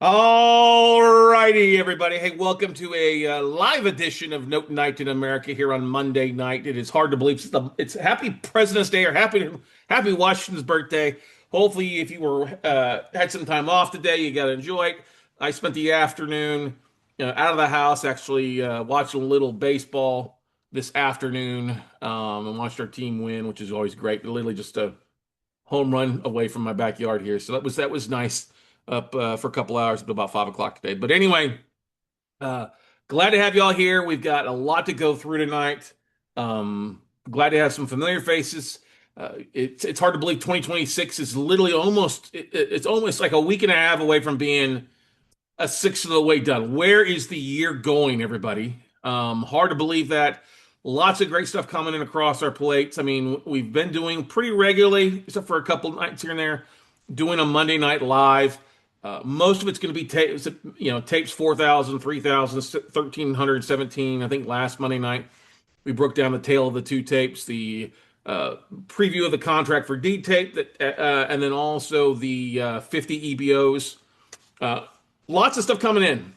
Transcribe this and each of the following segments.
All righty, everybody. Hey, welcome to a live edition of Note Night in America here on Monday night. It is hard to believe it's Happy President's Day or Happy Washington's birthday. Hopefully, if you were had some time off today, you got to enjoy it. I spent the afternoon out of the house, actually watching a little baseball this afternoon, and watched our team win, which is always great. Literally just a home run away from my backyard here, so that was nice up for a couple hours until about 5 o'clock today. But anyway, uh, glad to have you all here. We've got a lot to go through tonight. Glad to have some familiar faces. It's hard to believe 2026 is literally it's almost like a week and a half away from being a sixth of the way done. Where is the year going, everybody? Hard to believe that. Lots of great stuff coming in across our plates. I mean, we've been doing pretty regularly, except for a couple nights here and there, doing a Monday night live. Most of it's going to be tapes, tapes 4,000, 3,000, 1,317. I think last Monday night we broke down the tale of the two tapes, the preview of the contract for D tape, and then also the 50 EBOs. Lots of stuff coming in.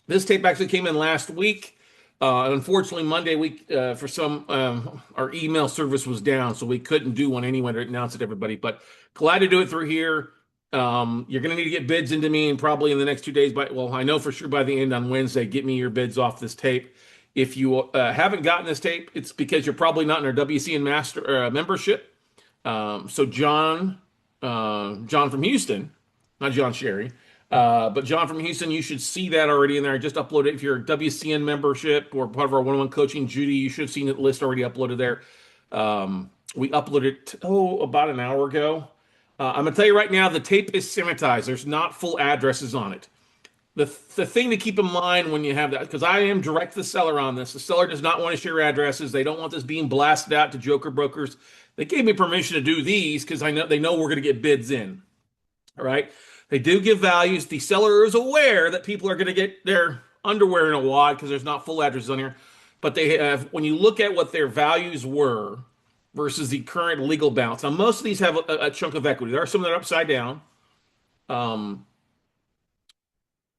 This tape actually came in last week. Unfortunately, Monday week for some our email service was down, so we couldn't do one anyway to announce it to everybody. But glad to do it through here. You're going to need to get bids into me, and probably in the next 2 days. I know for sure by the end on Wednesday, get me your bids off this tape. If you haven't gotten this tape, it's because you're probably not in our WCN Master membership. So John from Houston, not John Sherry. But John from Houston, you should see that already in there. I just uploaded it. If you're a WCN membership or part of our one-on-one coaching, Judy, you should have seen the list already uploaded there. We uploaded it, about an hour ago. I'm going to tell you right now, the tape is sanitized. There's not full addresses on it. The thing to keep in mind when you have that, because I am direct to the seller on this, the seller does not want to share addresses. They don't want this being blasted out to joker brokers. They gave me permission to do these because they know we're going to get bids in. All right. They do give values. The seller is aware that people are going to get their underwear in a wad because there's not full addresses on here. But they have, when you look at what their values were versus the current legal balance. Now, most of these have a chunk of equity. There are some that are upside down.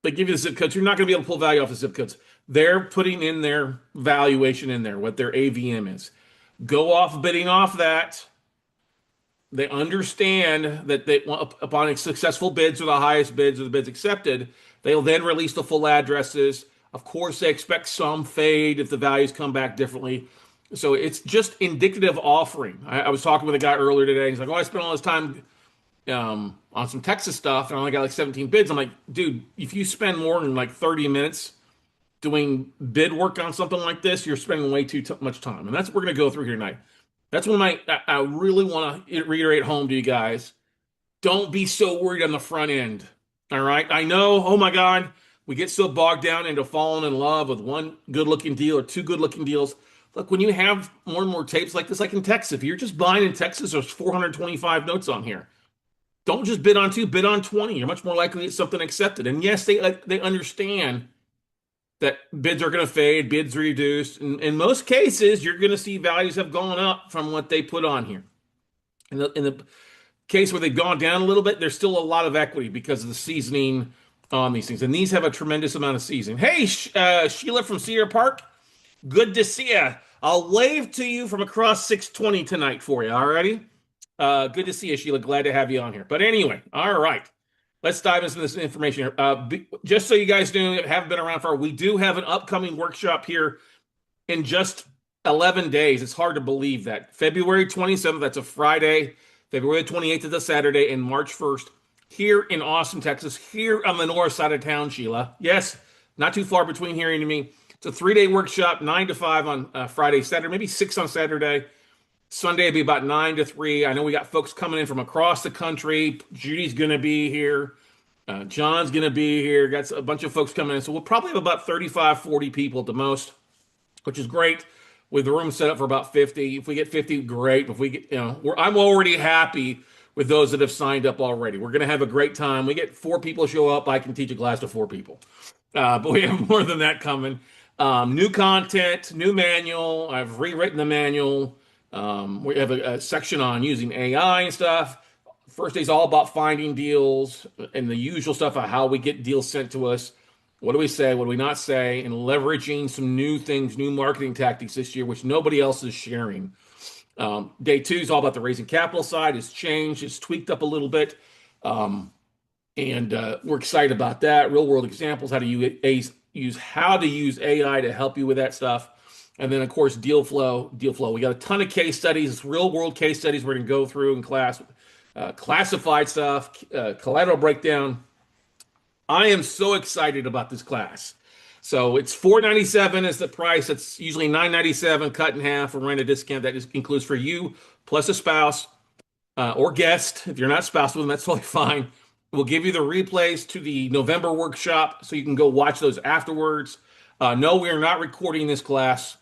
They give you the zip codes. You're not going to be able to pull value off the zip codes. They're putting in their valuation in there, what their AVM is. Go off bidding off that. They understand that upon successful bids or the highest bids or the bids accepted, they'll then release the full addresses. Of course, they expect some fade if the values come back differently. So it's just indicative offering. I was talking with a guy earlier today. He's like, "Oh, I spent all this time on some Texas stuff, and I only got like 17 bids." I'm like, "Dude, if you spend more than like 30 minutes doing bid work on something like this, you're spending way too much time." And that's what we're going to go through here tonight. That's one of I really want to reiterate home to you guys. Don't be so worried on the front end. All right. I know, oh my God, we get so bogged down into falling in love with one good looking deal or two good looking deals. Look, when you have more and more tapes like this, like in Texas, if you're just buying in Texas, there's 425 notes on here. Don't just bid on two, bid on 20. You're much more likely to get something accepted. And yes, they understand that bids are going to fade, bids reduced. In most cases, you're going to see values have gone up from what they put on here. In the case where they've gone down a little bit, there's still a lot of equity because of the seasoning on these things. And these have a tremendous amount of seasoning. Hey, Sheila from Cedar Park, good to see you. I'll wave to you from across 620 tonight for you, all righty? Good to see you, Sheila. Glad to have you on here. But anyway, all right. Let's dive into this information here. Just so you guys know, haven't been around for, we do have an upcoming workshop here in just 11 days. It's hard to believe that. February 27th, that's a Friday. February 28th is a Saturday, and March 1st here in Austin, Texas, here on the north side of town, Sheila. Yes, not too far between here and me. It's a 3-day workshop, 9 to 5 on Friday, Saturday, maybe 6 on Saturday. Sunday will be about 9 to 3. I know we got folks coming in from across the country. Judy's going to be here. John's going to be here. Got a bunch of folks coming in. So we'll probably have about 35, 40 people at the most, which is great, with the room set up for about 50. If we get 50, great. If we get, I'm already happy with those that have signed up already. We're going to have a great time. We get 4 people show up, I can teach a class to 4 people. But we have more than that coming. New content, new manual. I've rewritten the manual. We have a section on using AI and stuff. First day's all about finding deals and the usual stuff of how we get deals sent to us. What do we say? What do we not say? And leveraging some new things, new marketing tactics this year, which nobody else is sharing. Day two is all about the raising capital side. It's changed, it's tweaked up a little bit. Um, and we're excited about that. Real world examples, how to use AI to help you with that stuff. And then, of course, deal flow. Deal flow. We got a ton of case studies, real world case studies we're going to go through in class, classified stuff, collateral breakdown. I am so excited about this class. So it's $497 is the price. It's usually $997 cut in half or rent a discount. That includes for you plus a spouse or guest. If you're not spouse with them, that's totally fine. We'll give you the replays to the November workshop so you can go watch those afterwards. No, we are not recording this class.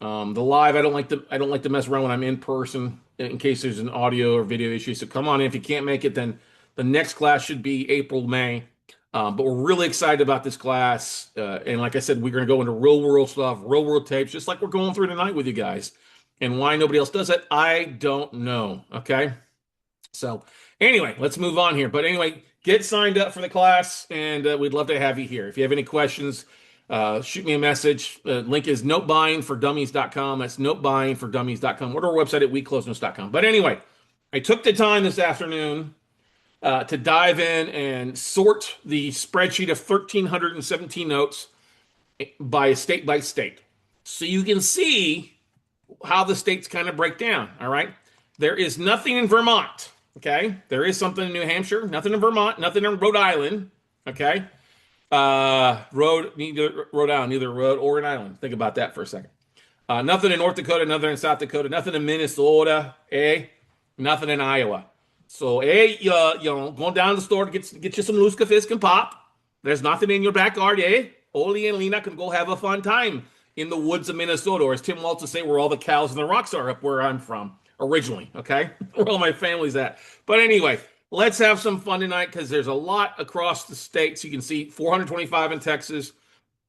The live, I don't like to mess around when I'm in person in case there's an audio or video issue. So come on in. If you can't make it, then the next class should be April, May. But we're really excited about this class. And like I said, we're going to go into real world stuff, real world tapes, just like we're going through tonight with you guys. And why nobody else does it, I don't know. Okay. So anyway, let's move on here. But anyway, get signed up for the class, and we'd love to have you here. If you have any questions, shoot me a message. Link is notebuyingfordummies.com. That's notebuyingfordummies.com. Or our website at weclosenotes.com. But anyway, I took the time this afternoon to dive in and sort the spreadsheet of 1,317 notes by state, so you can see how the states kind of break down. All right. There is nothing in Vermont. Okay. There is something in New Hampshire, nothing in Vermont, nothing in Rhode Island. Okay. Neither Rhode Island, neither Rhode or an island. Think about that for a second. Nothing in North Dakota, nothing in South Dakota, nothing in Minnesota, nothing in Iowa. So, going down to the store to get you some Luska Fisk and Pop. There's nothing in your backyard, Oli and Lena can go have a fun time in the woods of Minnesota, or as Tim Waltz would say, where all the cows and the rocks are up where I'm from originally, okay? Where all my family's at. But anyway, let's have some fun tonight because there's a lot across the states. You can see 425 in Texas,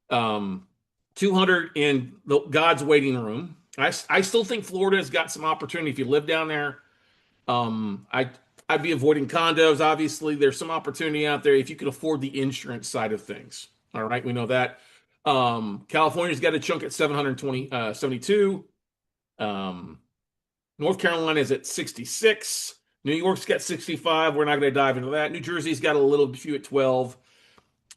200 in God's waiting room. I still think Florida has got some opportunity if you live down there. I'd be avoiding condos. Obviously, there's some opportunity out there if you can afford the insurance side of things. All right, we know that. California's got a chunk at 72. North Carolina is at 66. New York's got 65. We're not going to dive into that. New Jersey's got a little few at 12.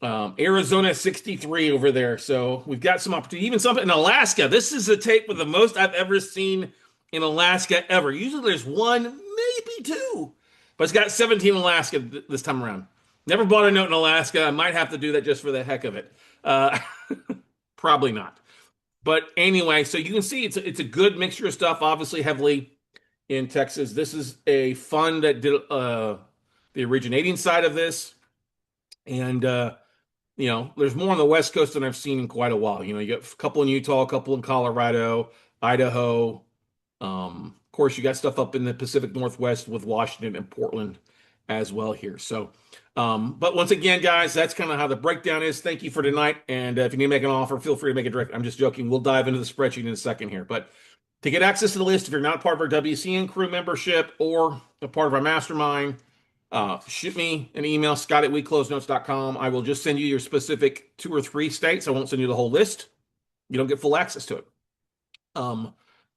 Arizona 63 over there. So we've got some opportunity. Even something in Alaska. This is a tape with the most I've ever seen in Alaska ever. Usually there's one, maybe two. But it's got 17 in Alaska this time around. Never bought a note in Alaska. I might have to do that just for the heck of it. Probably not. But anyway, so you can see it's a good mixture of stuff, obviously heavily in Texas. This is a fund that did the originating side of this. And, there's more on the West Coast than I've seen in quite a while. You got a couple in Utah, a couple in Colorado, Idaho. Of course, you got stuff up in the Pacific Northwest with Washington and Portland as well here. So, but once again, guys, that's kind of how the breakdown is. Thank you for tonight. And if you need to make an offer, feel free to make it direct. I'm just joking. We'll dive into the spreadsheet in a second here. But to get access to the list, if you're not part of our WCN crew membership or a part of our mastermind, shoot me an email, scott@weclosenotes.com. I will just send you your specific 2 or 3 states. I won't send you the whole list. You don't get full access to it.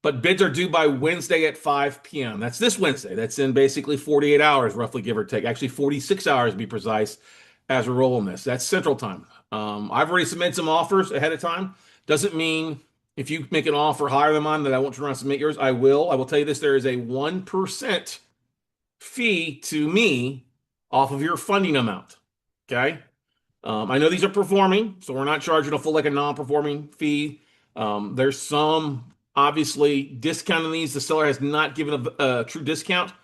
But bids are due by Wednesday at 5 p.m. That's this Wednesday. That's in basically 48 hours, roughly, give or take. Actually, 46 hours to be precise as we're rolling this. That's Central Time. I've already submitted some offers ahead of time. Doesn't mean if you make an offer higher than mine that I won't turn around and submit yours. I will. I will tell you this. There is a 1% fee to me off of your funding amount. Okay? I know these are performing, so we're not charging a full like a non-performing fee. There's some obviously discounting these. The seller has not given a true discount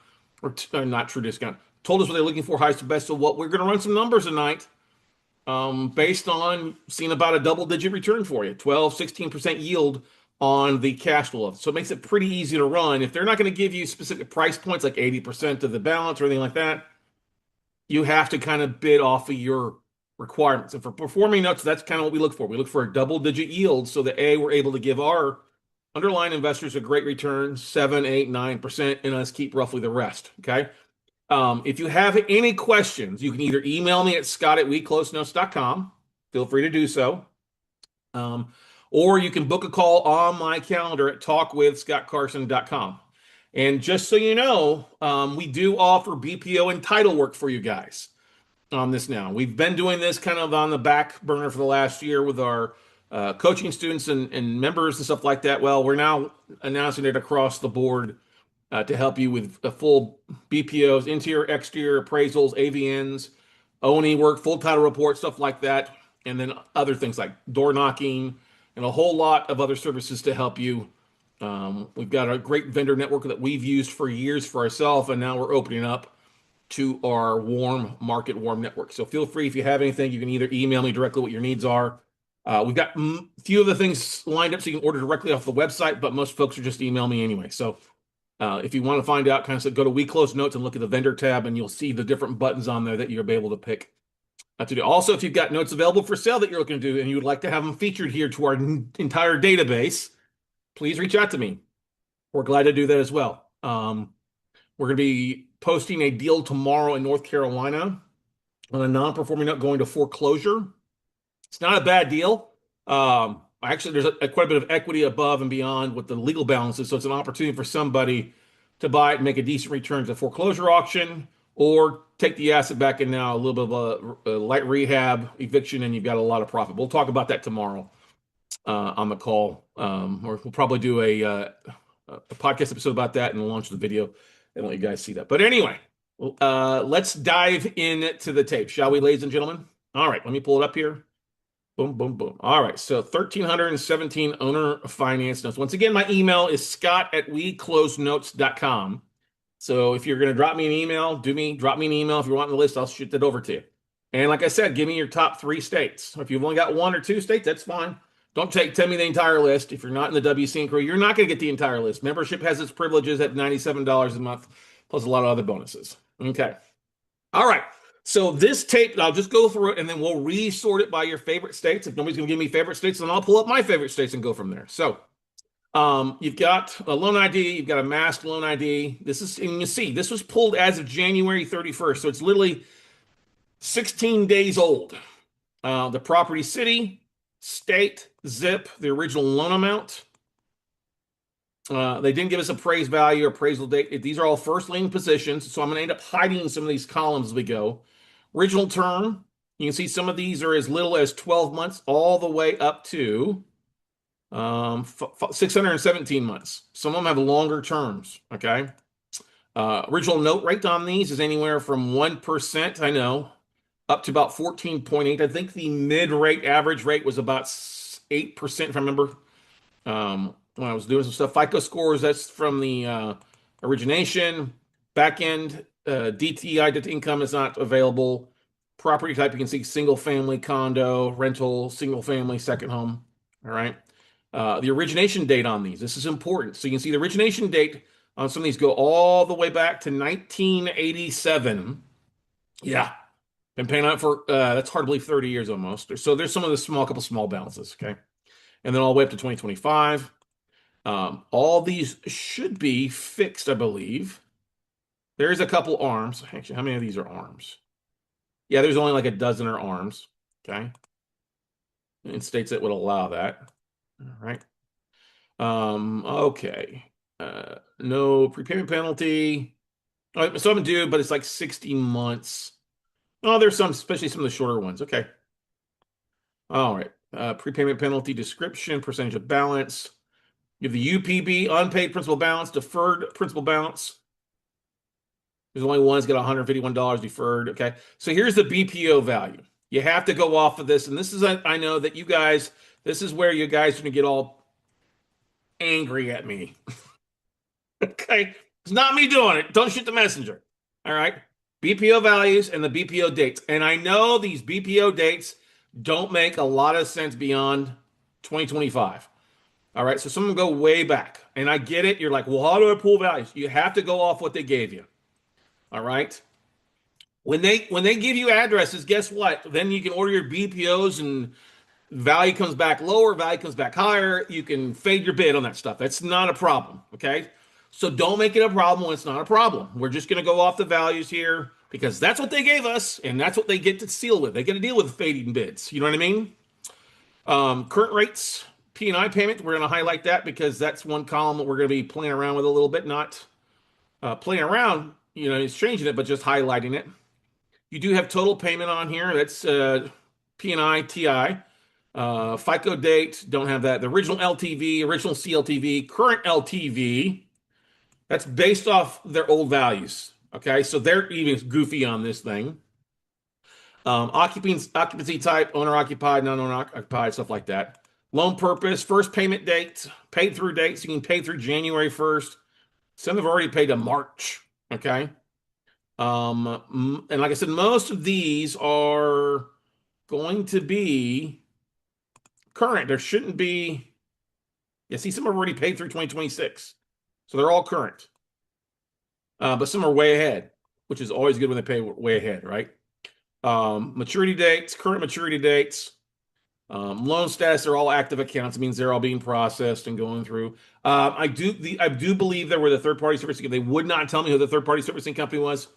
or not true discount. Told us what they're looking for, highest to best. So what we're going to run some numbers tonight based on seeing about a double-digit return for you, 12, 16% yield on the cash flow. So it makes it pretty easy to run. If they're not going to give you specific price points like 80% of the balance or anything like that, you have to kind of bid off of your requirements. And for performing notes, that's kind of what we look for. We look for a double-digit yield so that we're able to give our underlying investors a great return, 7, 8, 9%, and us keep roughly the rest. Okay. If you have any questions, you can either email me at scott@weclosenotes.com. Feel free to do so. Um, or you can book a call on my calendar at talkwithscottcarson.com. And just so you know, we do offer BPO and title work for you guys on this now. We've been doing this kind of on the back burner for the last year with our coaching students and members and stuff like that. Well, we're now announcing it across the board to help you with a full BPOs, interior, exterior appraisals, AVNs, O&E work, full title report, stuff like that, and then other things like door knocking and a whole lot of other services to help you. We've got a great vendor network that we've used for years for ourselves, and now we're opening up to our warm network. So feel free if you have anything, you can either email me directly what your needs are. We've got a few of the things lined up so you can order directly off the website, but most folks are just email me anyway. So if you want to find out, kind of go to We Close Notes and look at the vendor tab, and you'll see the different buttons on there that you'll be able to pick to do. Also, if you've got notes available for sale that you're looking to do and you would like to have them featured here to our entire database, please reach out to me. We're glad to do that as well. We're going to be posting a deal tomorrow in North Carolina on a non-performing note going to foreclosure. It's not a bad deal. Actually, there's quite a bit of equity above and beyond what the legal balance is, so it's an opportunity for somebody to buy it and make a decent return to foreclosure auction, or take the asset back and now a little bit of a light rehab eviction, and you've got a lot of profit. We'll talk about that tomorrow on the call, or we'll probably do a podcast episode about that and launch the video and let you guys see that. But anyway, let's dive into the tape, shall we, ladies and gentlemen? All right, let me pull it up here. Boom, boom, boom. All right, so 1,317 owner finance notes. Once again, my email is scott@weclosenotes.com. So if you're going to drop me an email, drop me an email. If you want the list, I'll shoot that over to you. And like I said, give me your top 3 states. If you've only got 1 or 2 states, that's fine. Don't tell me the entire list. If you're not in the WC and crew, you're not going to get the entire list. Membership has its privileges at $97 a month, plus a lot of other bonuses. Okay. All right. So this tape, I'll just go through it and then we'll resort it by your favorite states. If nobody's going to give me favorite states, then I'll pull up my favorite states and go from there. So you've got a loan ID, you've got a masked loan ID. This is, and you see, this was pulled as of January 31st. So it's literally 16 days old. The property city, state, zip, the original loan amount. They didn't give us appraised value or appraisal date. These are all first lien positions, so I'm going to end up hiding some of these columns as we go. Original term, you can see some of these are as little as 12 months all the way up to 617 months. Some of them have longer terms, okay? Original note rate on these is anywhere from 1%, I know, up to about 14.8. I think the mid-rate average rate was about 8%, if I remember. When I was doing some stuff. FICO scores, that's from the origination. Back end, DTI, debt to income, is not available. Property type, you can see single family, condo, rental, single family, second home. All right. The origination date on these, this is important. So you can see the origination date on some of these go all the way back to 1987. Yeah. Been paying out for, that's hard to believe, 30 years almost. So there's some of the couple small balances, okay? And then all the way up to 2025. All these should be fixed, I believe. There's a couple arms. Actually, how many of these are arms? Yeah, there's only like a dozen are arms. Okay. In states that would allow that. All right. Okay. No prepayment penalty. Some do, but it's like 60 months. Oh, there's some, especially some of the shorter ones. Okay. All right. Prepayment penalty description, percentage of balance. You have the UPB, unpaid principal balance, deferred principal balance. There's only one that's got $151 deferred. Okay. So here's the BPO value. You have to go off of this. And this is, I know that you guys, this is where you guys are going to get all angry at me. Okay. It's not me doing it. Don't shoot the messenger. All right. BPO values and the BPO dates. And I know these BPO dates don't make a lot of sense beyond 2025. All right, so some of them go way back. And I get it. You're like, well, how do I pull values? You have to go off what they gave you. All right. When they give you addresses, guess what? Then you can order your BPOs and value comes back lower, value comes back higher. You can fade your bid on that stuff. That's not a problem. Okay. So don't make it a problem when it's not a problem. We're just going to go off the values here because that's what they gave us, and that's what they get to deal with. They get to deal with fading bids. You know what I mean? Current rates, P&I payment. We're going to highlight that because that's one column that we're going to be playing around with a little bit, not playing around. It's changing it, but just highlighting it. You do have total payment on here. That's P&I TI. FICO date, don't have that. The original LTV, original CLTV, current LTV. That's based off their old values. Okay, so they're even goofy on this thing. Occupancy type, owner occupied, non-owner occupied, stuff like that. Loan purpose, first payment date, paid through date, so you can pay through January 1st. Some have already paid to March. Okay. And like I said, most of these are going to be current. There shouldn't be, yeah, see, some are already paid through 2026. So they're all current. But some are way ahead, which is always good when they pay way ahead, right? Maturity dates, current maturity dates, loan status are all active accounts. It means they're all being processed and going through. I do believe there were the third party servicing. They would not tell me who the third party servicing company was,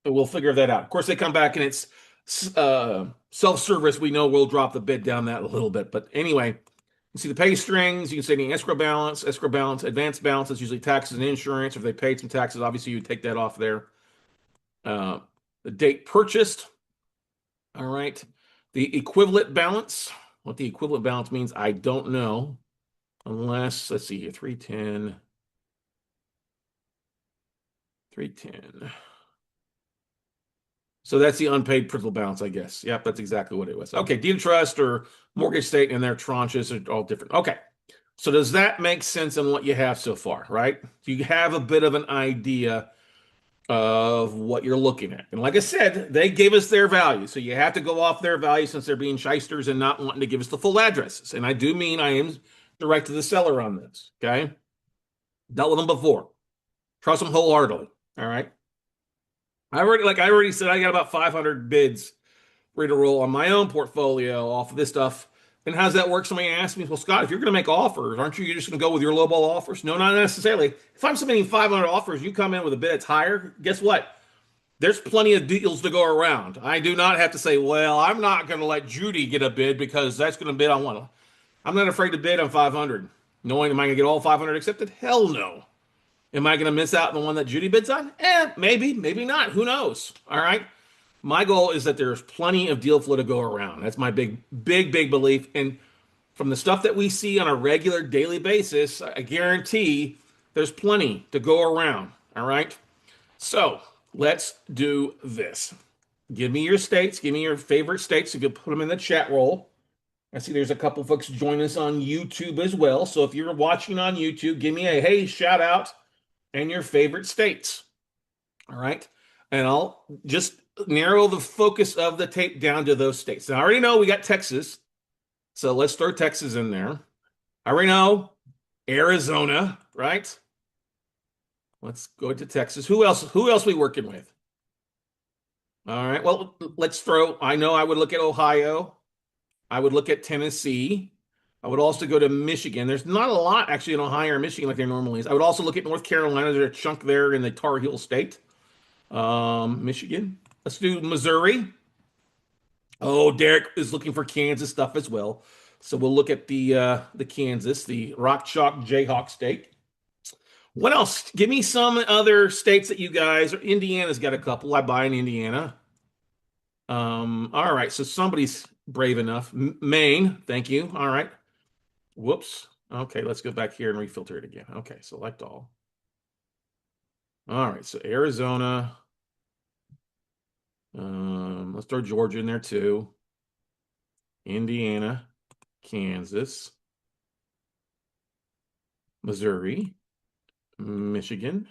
but we'll figure that out. Of course, they come back and it's self-service. We know we'll drop the bid down that a little bit, but anyway. You see the pay strings. You can see any escrow balance, advanced balance. That's usually taxes and insurance. If they paid some taxes, obviously you would take that off there. The date purchased. All right. The equivalent balance. What the equivalent balance means, I don't know. Unless, let's see here, 310. 310. So that's the unpaid principal balance, I guess. Yep, that's exactly what it was. Okay, deed of trust or mortgage state and their tranches are all different. Okay. So does that make sense in what you have so far, right? You have a bit of an idea of what you're looking at. And like I said, they gave us their value. So you have to go off their value since they're being shysters and not wanting to give us the full addresses. And I do mean I am direct to the seller on this. Okay. Dealt with them before. Trust them wholeheartedly. All right. I already said I got about 500 bids ready to roll on my own portfolio off of this stuff. And how's that work? Somebody asked me, well, Scott, if you're going to make offers, aren't you just going to go with your lowball offers? No, not necessarily. If I'm submitting 500 offers, you come in with a bid that's higher, guess what? There's plenty of deals to go around. I do not have to say, well, I'm not going to let Judy get a bid because that's going to bid on one. I'm not afraid to bid on 500. Knowing, am I going to get all 500 accepted? Hell no. Am I going to miss out on the one that Judy bids on? Maybe, maybe not. Who knows? All right. My goal is that there's plenty of deal flow to go around. That's my big, big, big belief. And from the stuff that we see on a regular daily basis, I guarantee there's plenty to go around. All right. So let's do this. Give me your states. Give me your favorite states. You can put them in the chat roll. I see there's a couple folks joining us on YouTube as well. So if you're watching on YouTube, give me a hey shout out and your favorite states. All right. And I'll just narrow the focus of the tape down to those states. Now, I already know we got Texas. So let's throw Texas in there. I already know Arizona, right? Let's go to Texas. Who else? Who else we working with? All right. Well, let's throw. I know I would look at Ohio. I would look at Tennessee. I would also go to Michigan. There's not a lot actually in Ohio or Michigan like there normally is. I would also look at North Carolina. There's a chunk there in the Tar Heel State. Michigan. Let's do Missouri. Oh, Derek is looking for Kansas stuff as well. So we'll look at the Kansas, the Rock Chalk Jayhawk State. What else? Give me some other states that you guys. Indiana's got a couple. I buy in Indiana. All right. So somebody's brave enough. Maine. Thank you. All right. Whoops. Okay. Let's go back here and refilter it again. Okay. Select all. All right. So Arizona. Let's throw Georgia in there too. Indiana, Kansas, Missouri, Michigan.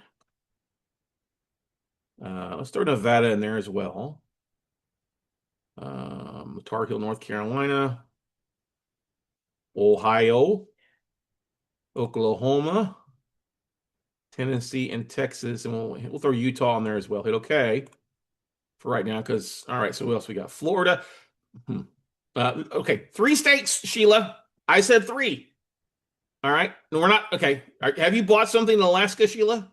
Let's throw Nevada in there as well. Tar Heel, North Carolina, Ohio, Oklahoma, Tennessee, and Texas. And we'll throw Utah in there as well. Hit okay for right now because, all right, so what else we got? Florida. Okay, 3 states, Sheila. I said 3. All right. No, we're not. Okay. Have you bought something in Alaska, Sheila?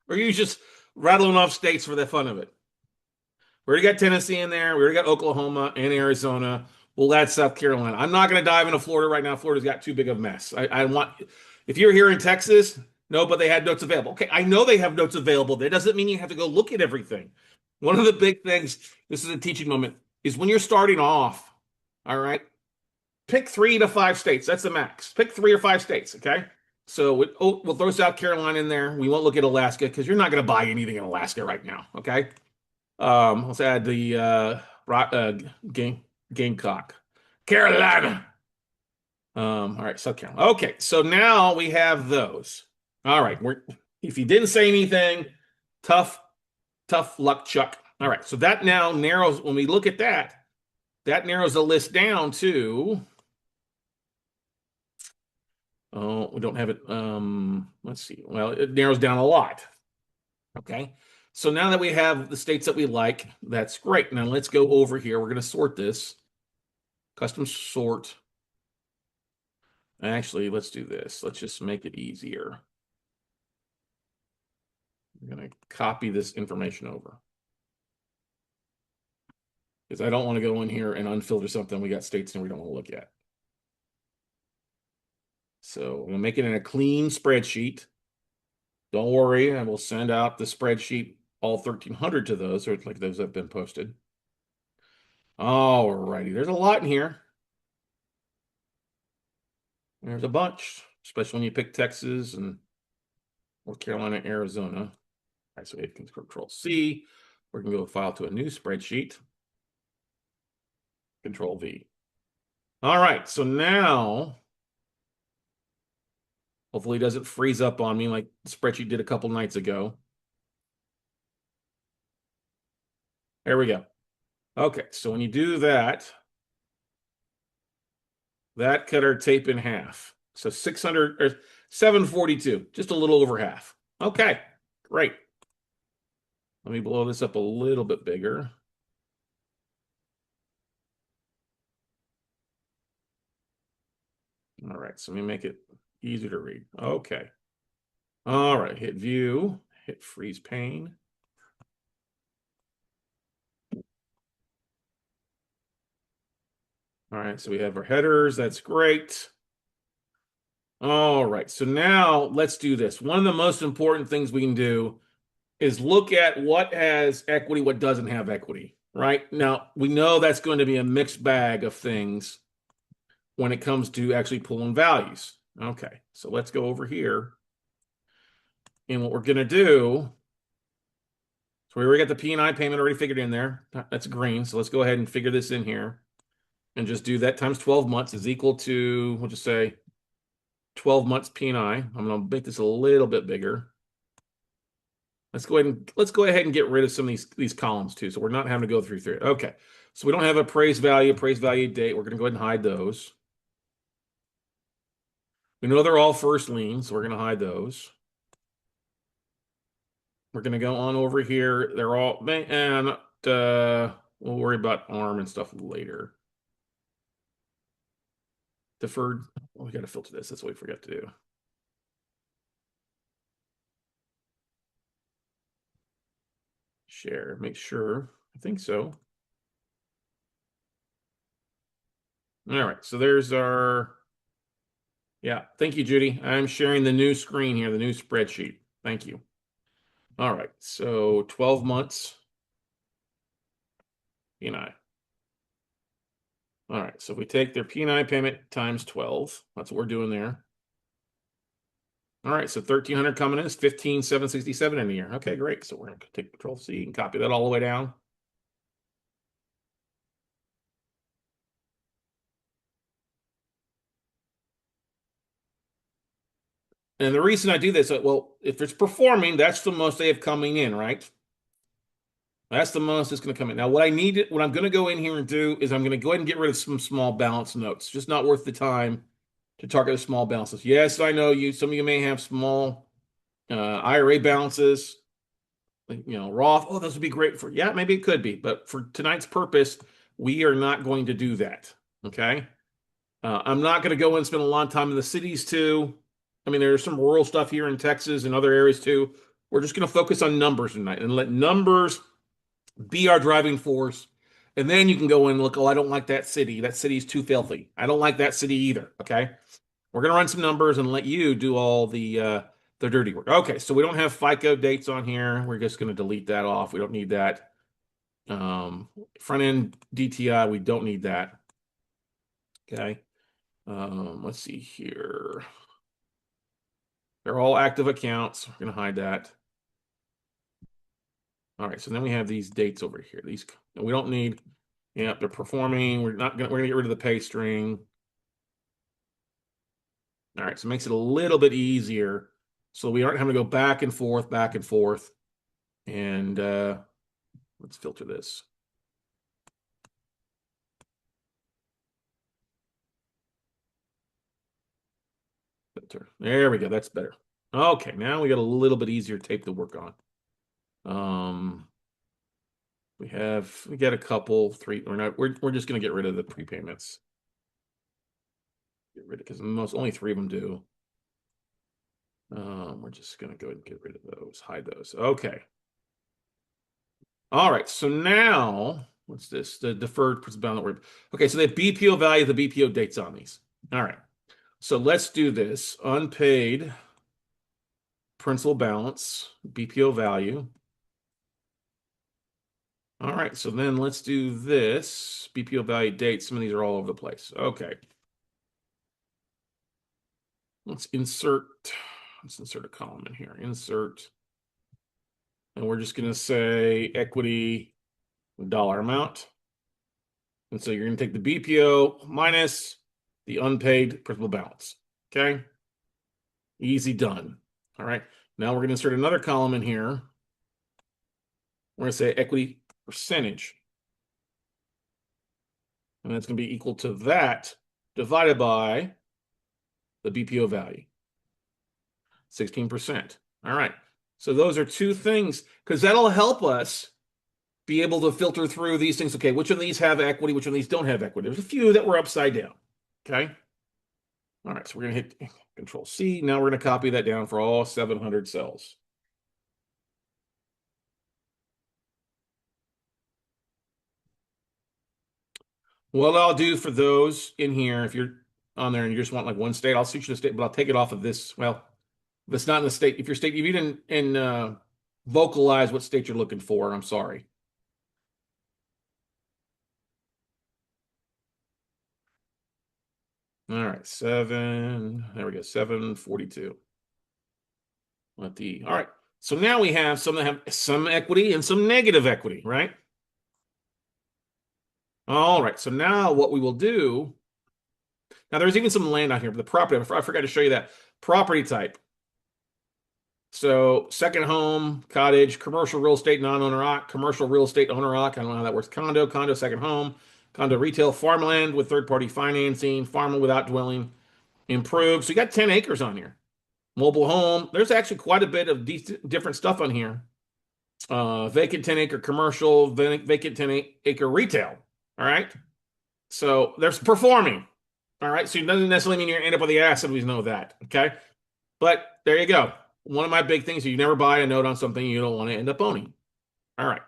Or are you just rattling off states for the fun of it? We already got Tennessee in there. We already got Oklahoma and Arizona. We'll add South Carolina. I'm not going to dive into Florida right now. Florida's got too big of a mess. I want, if you're here in Texas, no, but they had notes available. Okay, I know they have notes available. That doesn't mean you have to go look at everything. One of the big things, this is a teaching moment, is when you're starting off, all right, pick 3 to 5 states. That's the max. Pick 3 or 5 states, okay? So we'll throw South Carolina in there. We won't look at Alaska because you're not going to buy anything in Alaska right now, okay? Let's add the rock, Gamecock, Carolina. All right, South Carolina. Okay, so now we have those. All right, if you didn't say anything, tough, tough luck, Chuck. All right, so that now narrows. When we look at that, that narrows the list down to. Oh, we don't have it. Let's see. Well, it narrows down a lot. Okay. So now that we have the states that we like, that's great. Now let's go over here. We're going to sort this. Custom sort. Actually, let's do this. Let's just make it easier. I'm going to copy this information over because I don't want to go in here and unfilter something. We got states and we don't want to look at. So I'm going to make it in a clean spreadsheet. Don't worry, I will send out the spreadsheet, all 1,300 to those, or like those have been posted. All righty, there's a lot in here. There's a bunch, especially when you pick Texas and North Carolina, Arizona. All right, so we can Control C. We're going to go file to a new spreadsheet. Control V. All right, so now, hopefully it doesn't freeze up on me like the spreadsheet did a couple nights ago. There we go. Okay, so when you do that, that cut our tape in half. So 600 or 742, just a little over half. Okay, great. Let me blow this up a little bit bigger. All right, so let me make it easier to read. Okay. All right, hit view, hit freeze pane. All right, so we have our headers. That's great. All right, so now let's do this. One of the most important things we can do is look at what has equity, what doesn't have equity, right? Now, we know that's going to be a mixed bag of things when it comes to actually pulling values. Okay, so let's go over here. And what we're going to do, so we already got the P&I payment already figured in there. That's green, so let's go ahead and figure this in here. And just do that times 12 months is equal to, we'll just say 12 months P&I. I'm going to make this a little bit bigger. Let's go ahead and get rid of some of these columns too, so we're not having to go through it. Okay, so we don't have appraised value date. We're going to go ahead and hide those. We know they're all first lien, so we're going to hide those. We're going to go on over here. They're all, and we'll worry about ARM and stuff later. Deferred. Oh, we got to filter this. That's what we forgot to do. Share. Make sure. I think so. All right. So there's our. Yeah. Thank you, Judy. I'm sharing the new screen here, the new spreadsheet. Thank you. All right. So 12 months. P&I. All right. So if we take their P&I payment times 12, that's what we're doing there. All right, so 1,300 coming in is 15,767 in a year. Okay, great. So we're going to take Control C and copy that all the way down. And the reason I do this, well, if it's performing, that's the most they have coming in, right? That's the most it's going to come in. Now, what I'm going to go in here and do is I'm going to go ahead and get rid of some small balance notes. Just not worth the time to target the small balances. Yes, I know some of you may have small IRA balances. Roth, oh, those would be great for, yeah, maybe it could be, but for tonight's purpose, We are not going to do that. Okay. I'm not going to go and spend a lot of time in the cities too. I mean, there's some rural stuff here in Texas and other areas too. We're just going to focus on numbers tonight and let numbers be our driving force. And then you can go in and look, oh, I don't like that city. That city's too filthy. I don't like that city either. Okay. We're going to run some numbers and let you do all the dirty work. Okay. So we don't have FICO dates on here. We're just going to delete that off. We don't need that. Front end DTI, we don't need that. Okay. Let's see here. They're all active accounts. We're going to hide that. All right. So then we have these dates over here. These we don't need. Yeah, they're performing. We're gonna get rid of the pay string. All right. So it makes it a little bit easier. So we aren't having to go back and forth, back and forth. And let's filter this. Filter. There we go. That's better. Okay, now we got a little bit easier tape to work on. We got a couple, three. We're just gonna get rid of the prepayments. Get rid of because only three of them do. We're just gonna go ahead and get rid of those, hide those. Okay. All right. So now what's this? The deferred principal balance. Okay, so the BPO value, the BPO dates on these. All right. So let's do this. Unpaid principal balance, BPO value. All right, so then let's do this. BPO value date. Some of these are all over the place. Okay. Let's insert a column in here. Insert. And we're just going to say equity dollar amount. And so you're going to take the BPO minus the unpaid principal balance. Okay. Easy done. All right. Now we're going to insert another column in here. We're going to say equity percentage. And that's going to be equal to that divided by the BPO value. 16%. All right. So those are two things because that'll help us be able to filter through these things. Okay, which of these have equity? Which of these don't have equity? There's a few that were upside down. Okay. All right. So we're going to hit Control C. Now we're going to copy that down for all 700 cells. What I'll do for those in here, if you're on there and you just want like one state, I'll switch to the state, but I'll take it off of this. Well, if it's not in the state, if you didn't vocalize what state you're looking for, I'm sorry. All right, there we go, 742. All right. So now we have some that have some equity and some negative equity, right? All right. So now what we will do, now there's even some land on here, but the property, I forgot to show you that property type. So second home, cottage, commercial real estate, non-owner occ, commercial real estate owner occ. I don't know how that works. Condo, second home, condo retail, farmland with third-party financing, farmland without dwelling, improved. So you got 10 acres on here. Mobile home. There's actually quite a bit of different stuff on here. Vacant 10-acre commercial, vacant 10-acre retail. All right. So there's performing. All right. So it doesn't necessarily mean you're going to end up with the acid. We know that. Okay. But there you go. One of my big things is you never buy a note on something you don't want to end up owning. All right.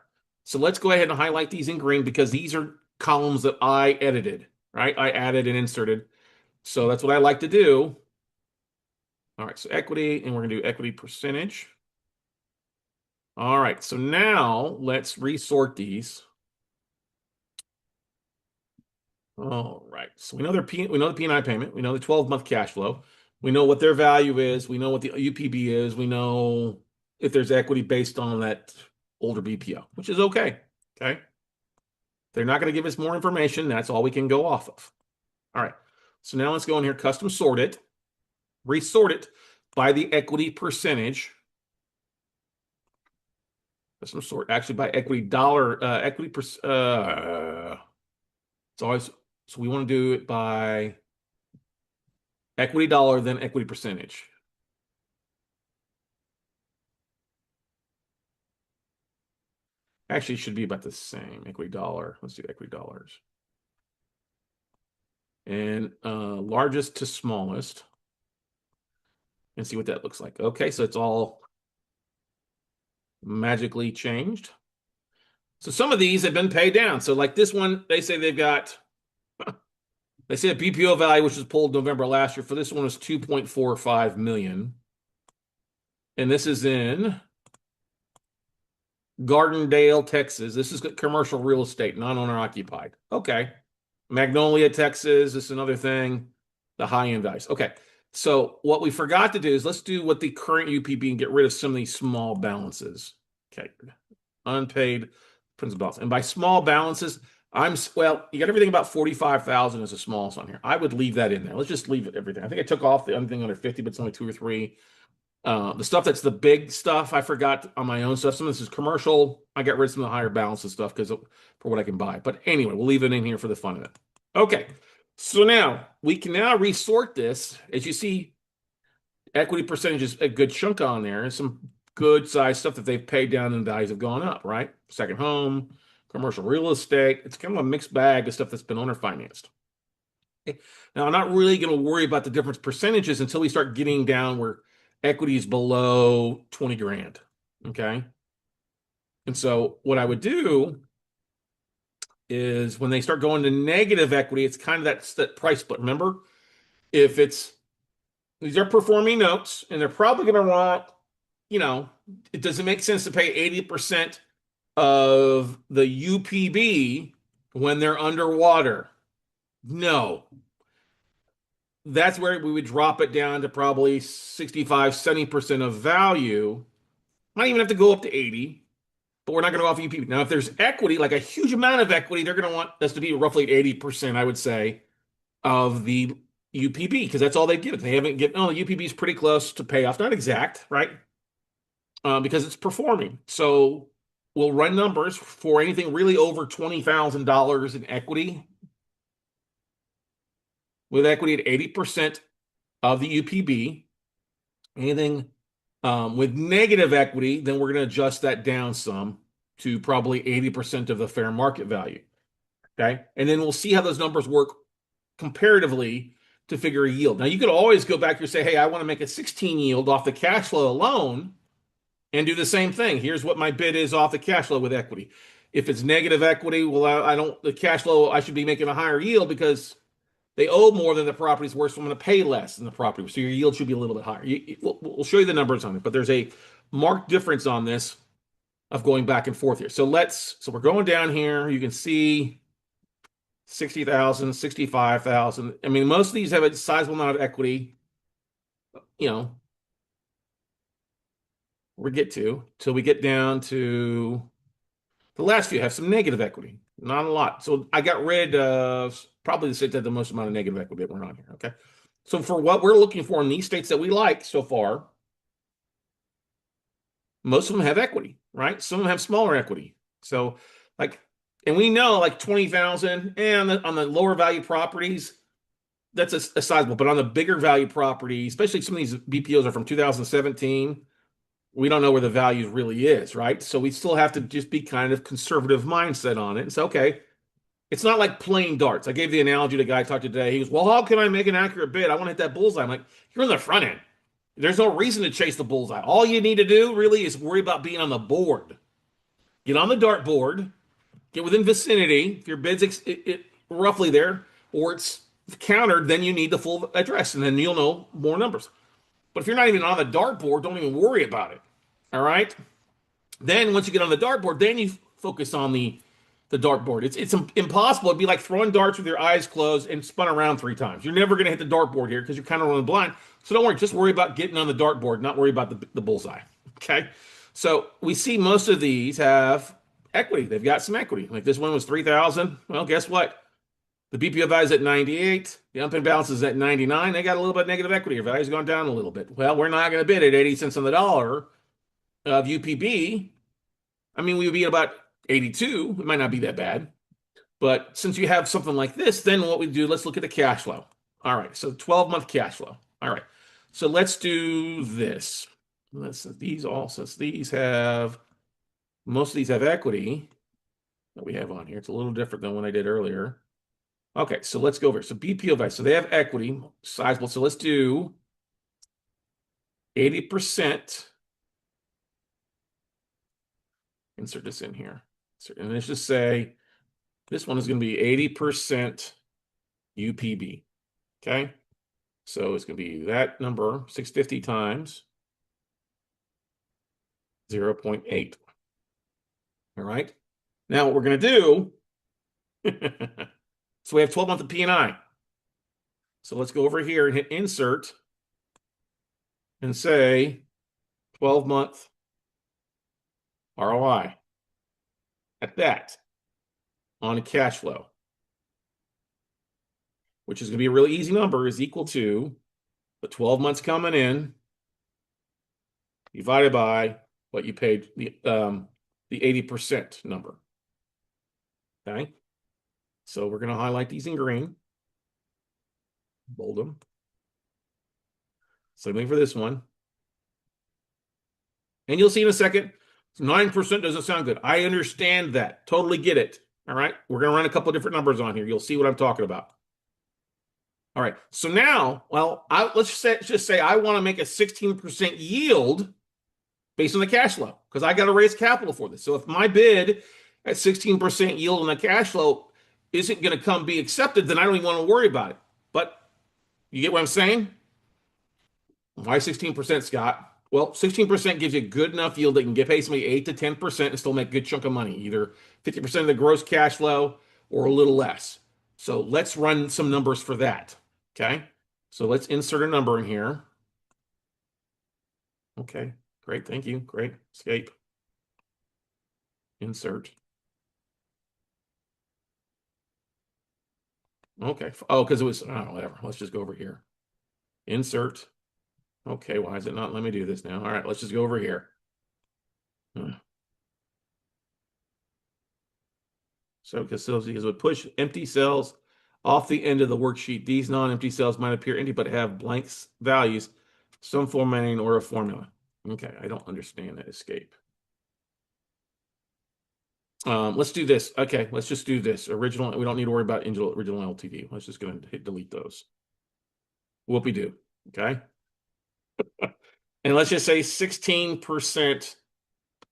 So let's go ahead and highlight these in green because these are columns that I edited, right? I added and inserted. So that's what I like to do. All right. So equity, and we're going to do equity percentage. All right. So now let's resort these. All right. So we know we know the P&I payment. We know the 12-month cash flow. We know what their value is. We know what the UPB is. We know if there's equity based on that older BPO, which is okay. Okay. They're not going to give us more information. That's all we can go off of. All right. So now let's go in here, custom sort it, resort it by the equity percentage. Custom sort actually by equity dollar, equity it's always, so we want to do it by equity dollar, then equity percentage. Actually, it should be about the same. Equity dollar. Let's do equity dollars. And largest to smallest. And see what that looks like. Okay, so it's all magically changed. So some of these have been paid down. So like this one, they say they say a BPO value, which was pulled November last year, for this one is 2.45 million. And this is in Gardendale, Texas. This is commercial real estate, non-owner occupied. Okay. Magnolia, Texas. This is another thing. The high-end values. Okay. So what we forgot to do is let's do what the current UPB and get rid of some of these small balances. Okay. Unpaid principal balance. And by small balances, well, you got everything about 45,000 as a smallest on here. I would leave that in there. Let's just leave everything. I think I took off the anything under 50, but it's only two or three. The stuff that's the big stuff, I forgot on my own stuff. Some of this is commercial. I got rid of some of the higher balances stuff because for what I can buy. But anyway, we'll leave it in here for the fun of it. Okay. So now we can now resort this. As you see, equity percentage is a good chunk on there. And some good size stuff that they've paid down and values have gone up, right? Second home, commercial real estate. It's kind of a mixed bag of stuff that's been owner financed. Okay. Now, I'm not really going to worry about the different percentages until we start getting down where equity is below 20 grand. Okay. And so what I would do is when they start going to negative equity, it's kind of that price split. Remember, if these are performing notes and they're probably going to want, it doesn't make sense to pay 80% of the UPB when they're underwater. No. That's where we would drop it down to probably 65, 70% of value. Might even have to go up to 80, but we're not going to go off UPB. Now, if there's equity, like a huge amount of equity, they're going to want us to be roughly 80%, I would say, of the UPB, because that's all they've given. They haven't given, the UPB is pretty close to payoff. Not exact, right? Because it's performing. So we'll run numbers for anything really over $20,000 in equity, with equity at 80% of the UPB. Anything with negative equity, then we're going to adjust that down some to probably 80% of the fair market value. Okay. And then we'll see how those numbers work comparatively to figure a yield. Now, you could always go back here and say, hey, I want to make a 16 yield off the cash flow alone and do the same thing. Here's what my bid is off the cash flow with equity. If it's negative equity, well, the cash flow, I should be making a higher yield because they owe more than the property's worth, so I'm going to pay less than the property. So your yield should be a little bit higher. We'll show you the numbers on it, but there's a marked difference on this of going back and forth here. So we're going down here. You can see 60,000, 65,000. I mean, most of these have a sizable amount of equity, we get to till we get down to the last few have some negative equity, not a lot. So I got rid of probably the states that had the most amount of negative equity that we're on here. Okay. So for what we're looking for in these states that we like so far, most of them have equity, right? Some of them have smaller equity. So and we know like 20,000 and on the lower value properties, that's a sizable, but on the bigger value property, especially some of these BPOs are from 2017, we don't know where the value really is, right? So we still have to just be kind of conservative mindset on it and say, okay, it's not like playing darts. I gave the analogy to a guy I talked to today. He goes, well, how can I make an accurate bid? I want to hit that bullseye. I'm like, you're in the front end. There's no reason to chase the bullseye. All you need to do really is worry about being on the board. Get on the dart board, get within vicinity. If your bid's roughly there or it's countered, then you need the full address and then you'll know more numbers. But if you're not even on the dartboard, don't even worry about it. All right. Then once you get on the dartboard, then you focus on the dartboard. It's impossible. It'd be like throwing darts with your eyes closed and spun around 3 times. You're never going to hit the dartboard here because you're kind of running blind. So don't worry. Just worry about getting on the dartboard, not worry about the bullseye. Okay. So we see most of these have equity. They've got some equity. Like this one was 3,000. Well, guess what? The BPO value is at 98. The unpaid balance is at 99. They got a little bit of negative equity. Your value's gone down a little bit. Well, we're not going to bid at 80 cents on the dollar of UPB. I mean, we would be at about 82. It might not be that bad. But since you have something like this, then what we do, let's look at the cash flow. All right, so 12-month cash flow. All right, so let's do this. These have most of these have equity that we have on here. It's a little different than what I did earlier. Okay, so let's go over. So BPO value. So they have equity, sizable. So let's do 80%. Insert this in here. And let's just say this one is going to be 80% UPB. Okay. So it's going to be that number, 650 times 0.8. All right. Now what we're going to do, so we have 12 months of P&I. So let's go over here and hit insert and say 12-month ROI at that on cash flow, which is going to be a really easy number, is equal to the 12 months coming in divided by what you paid the 80% number. Okay. So we're going to highlight these in green, bold them. Same thing for this one. And you'll see in a second, 9% doesn't sound good. I understand that. Totally get it. All right. We're going to run a couple of different numbers on here. You'll see what I'm talking about. All right. So now, well, let's just say I want to make a 16% yield based on the cash flow because I got to raise capital for this. So if my bid at 16% yield on the cash flow isn't going to be accepted, then I don't even want to worry about it. But you get what I'm saying? Why 16%, Scott? Well, 16% gives you good enough yield that you can pay somebody 8 to 10% and still make a good chunk of money, either 50% of the gross cash flow or a little less. So let's run some numbers for that. Okay. So let's insert a number in here. Okay. Great. Thank you. Great. Escape. Insert. Okay. Oh, because it was, oh, whatever. Let's just go over here. Insert. Okay. Why is it not? Let me do this now. All right. Let's just go over here. So because it would push empty cells off the end of the worksheet. These non-empty cells might appear empty, but have blank values, some formatting or a formula. Okay, I don't understand that escape. Let's do this. Okay, let's just do this. Original, we don't need to worry about original LTD. Let's just go and hit delete those. Whoopie-doo, okay? And let's just say 16%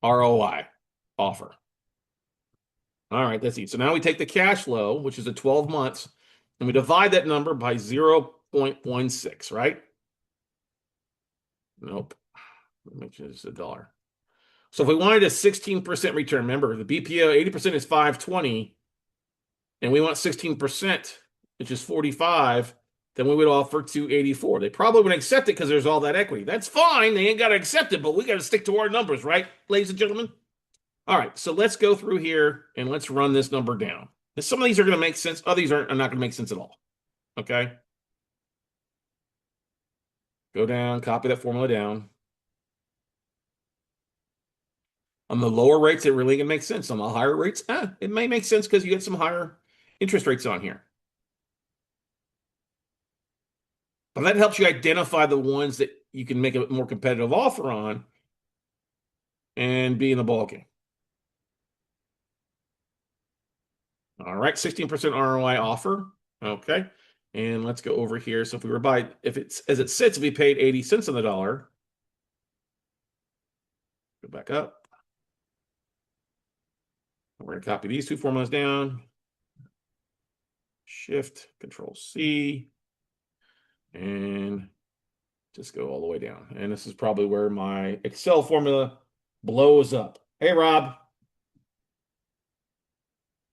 ROI offer. All right, that's it. So now we take the cash flow, which is the 12 months, and we divide that number by 0.16, right? Nope. Make sure it's $1. So if we wanted a 16% return, remember the BPO 80% is 520, and we want 16%, which is 45, then we would offer 284. They probably wouldn't accept it because there's all that equity. That's fine. They ain't got to accept it, but we got to stick to our numbers, right, ladies and gentlemen? All right, so let's go through here and let's run this number down. Some of these are going to make sense. Others are not going to make sense at all. Okay. Go down, copy that formula down. On the lower rates, it really can make sense. On the higher rates, it may make sense because you get some higher interest rates on here. But that helps you identify the ones that you can make a more competitive offer on and be in the ballgame. All right, 16% ROI offer. Okay. And let's go over here. So if we were if it's as it sits, if we paid 80 cents on the dollar, go back up. We're going to copy these two formulas down. Shift, Control C, and just go all the way down. And this is probably where my Excel formula blows up. Hey, Rob.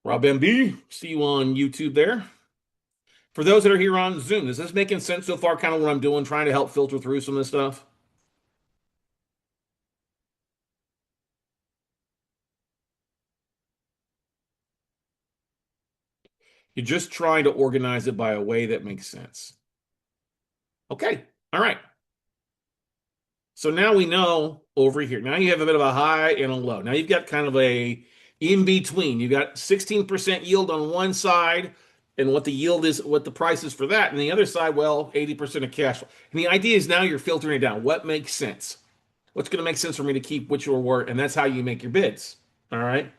Rob MB, see you on YouTube there. For those that are here on Zoom, is this making sense so far, kind of what I'm doing, trying to help filter through some of this stuff? You're just trying to organize it by a way that makes sense. Okay, all right. So now we know over here. Now you have a bit of a high and a low. Now you've got kind of a in between. You've got 16% yield on one side, and what the yield is, what the price is for that. And the other side, well, 80% of cash flow. And the idea is now you're filtering it down. What makes sense? What's going to make sense for me to keep which or what? And that's how you make your bids. All right.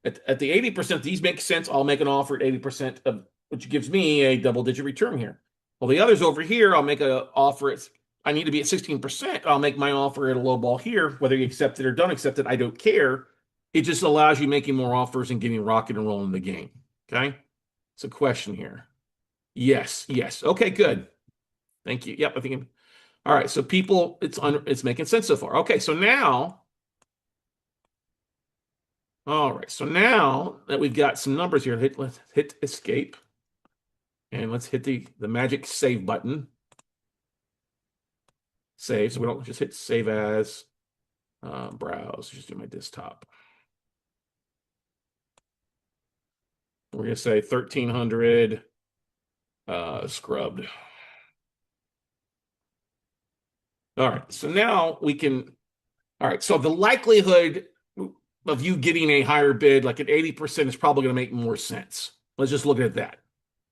At the 80%, these make sense. I'll make an offer at 80% of which gives me a double-digit return here. Well, the others over here, I'll make an offer at I need to be at 16%. I'll make my offer at a low ball here, whether you accept it or don't accept it, I don't care. It just allows you making more offers and getting rocket and rolling the game. Okay. It's a question here. Yes, yes. Okay, good. Thank you. Yep, I think. All right. So people, it's making sense so far. Okay, so now, all right. So now that we've got some numbers here, let's hit escape and let's hit the magic save button. Save. So we don't just hit save as browse. Just do my desktop. We're gonna say 1300 scrubbed. All right. So now we can. All right. So the likelihood of you getting a higher bid, like at 80%, is probably going to make more sense. Let's just look at that.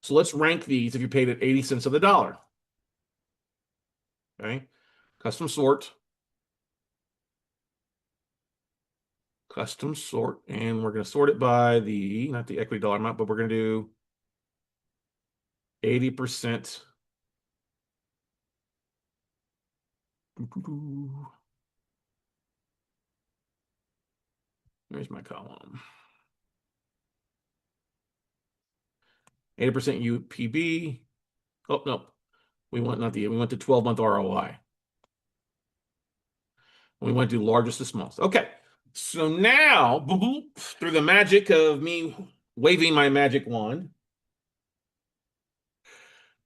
So let's rank these if you paid at 80 cents of the dollar. Okay. Custom sort. Custom sort. And we're going to sort it by not the equity dollar amount, but we're going to do 80%. Here's my column. 80% UPB. Oh, no. We went to 12-month ROI. We went to largest to smallest. Okay. So now, boop, boop, through the magic of me waving my magic wand,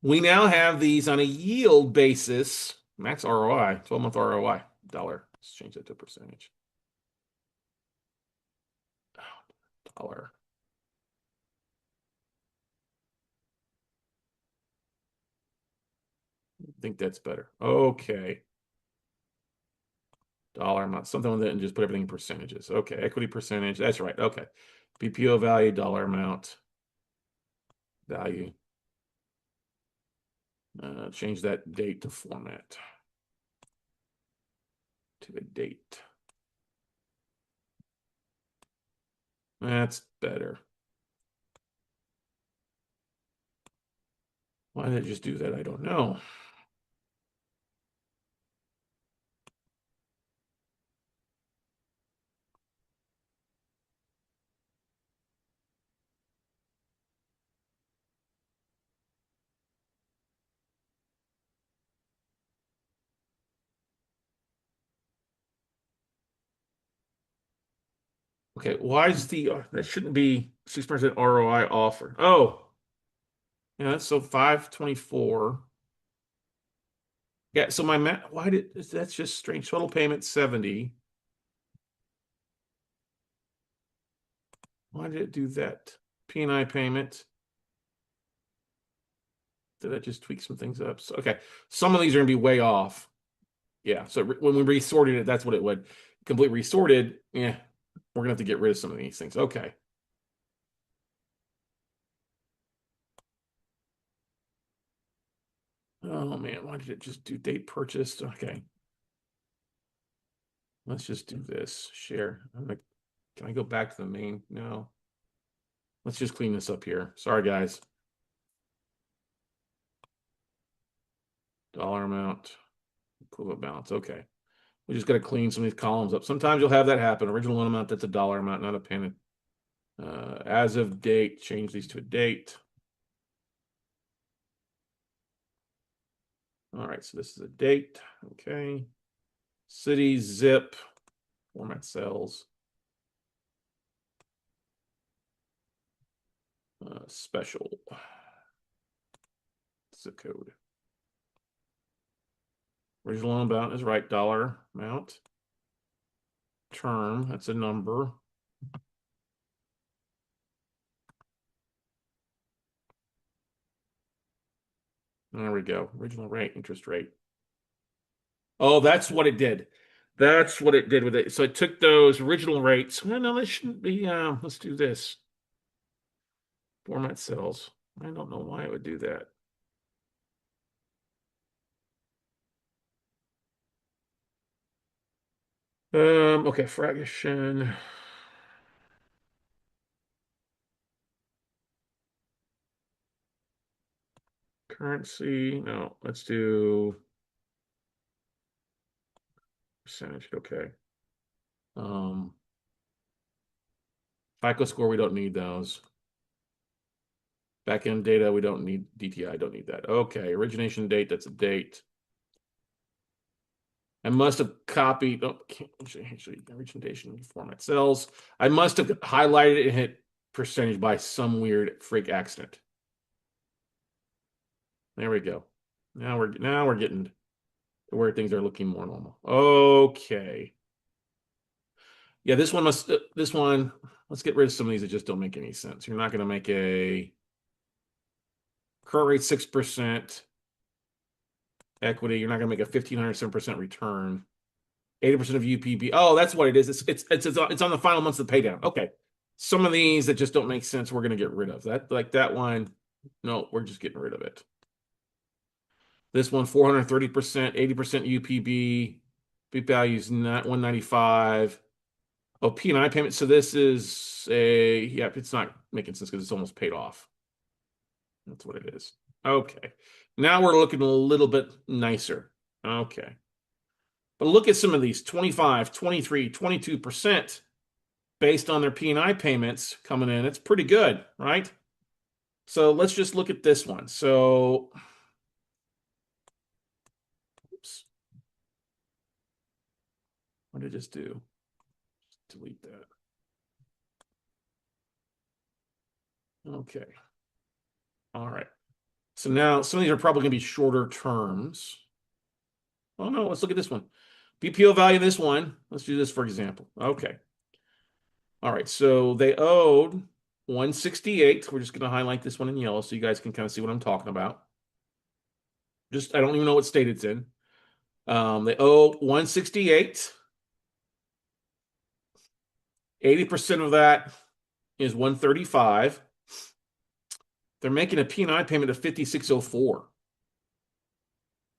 we now have these on a yield basis. Max ROI, 12-month ROI, dollar. Let's change that to percentage. Dollar. I think that's better. Okay. Dollar amount, something with it, and just put everything in percentages. Okay, equity percentage. That's right. Okay. BPO value, dollar amount, value. Change that date to format to the date. That's better. Why did it just do that? I don't know. Okay, why is that shouldn't be 6% ROI offer? Oh, yeah, so 524. Yeah, so my math, that's just strange. Total payment 70. Why did it do that? P&I payment. Did I just tweak some things up? So, okay, some of these are gonna be way off. Yeah, so when we resorted it, that's what it would. Complete resorted, yeah, we're gonna have to get rid of some of these things. Okay. Oh man, why did it just do date purchased? Okay. Let's just do this. Share. Can I go back to the main? No. Let's just clean this up here. Sorry, guys. Dollar amount, equivalent balance. Okay. We just got to clean some of these columns up. Sometimes you'll have that happen. Original loan amount, that's a dollar amount, not a payment. As of date, change these to a date. All right, so this is a date. Okay. City, zip, format cells. Special. Zip code. Original loan amount is right, dollar amount. Term, that's a number. There we go. Original rate, interest rate. Oh, that's what it did. That's what it did with it. So it took those original rates. Well, no, this shouldn't be. Let's do this. Format cells. I don't know why it would do that. Okay, fraction. Currency, no, let's do percentage. Okay. Um, FICO score, we don't need those. Backend data, we don't need DTI, don't need that. Okay, origination date, that's a date. I must have copied, oh, can't actually, origination format cells. I must have highlighted it and hit percentage by some weird freak accident. There we go. Now we're getting to where things are looking more normal. Okay. Yeah, this one, let's get rid of some of these that just don't make any sense. You're not going to make a current rate 6% equity. You're not going to make a 1,507% return. 80% of UPB. Oh, that's what it is. It's on the final months of the pay down. Okay. Some of these that just don't make sense, we're going to get rid of. That, like that one, no, we're just getting rid of it. This one, 430%, 80% UPB. Big value is not 195. Oh, P&I payment. So this is yeah, it's not making sense because it's almost paid off. That's what it is. Okay. Now we're looking a little bit nicer. Okay. But look at some of these 25, 23, 22% based on their P&I payments coming in. It's pretty good, right? So let's just look at this one. So, oops. What did I just do? Delete that. Okay. All right. So now some of these are probably going to be shorter terms. Oh no, let's look at this one. BPO value of this one. Let's do this for example. Okay. All right. So they owed 168. We're just going to highlight this one in yellow so you guys can kind of see what I'm talking about. Just I don't even know what state it's in. They owe 168. 80% of that is 135. They're making a P&I payment of 5604.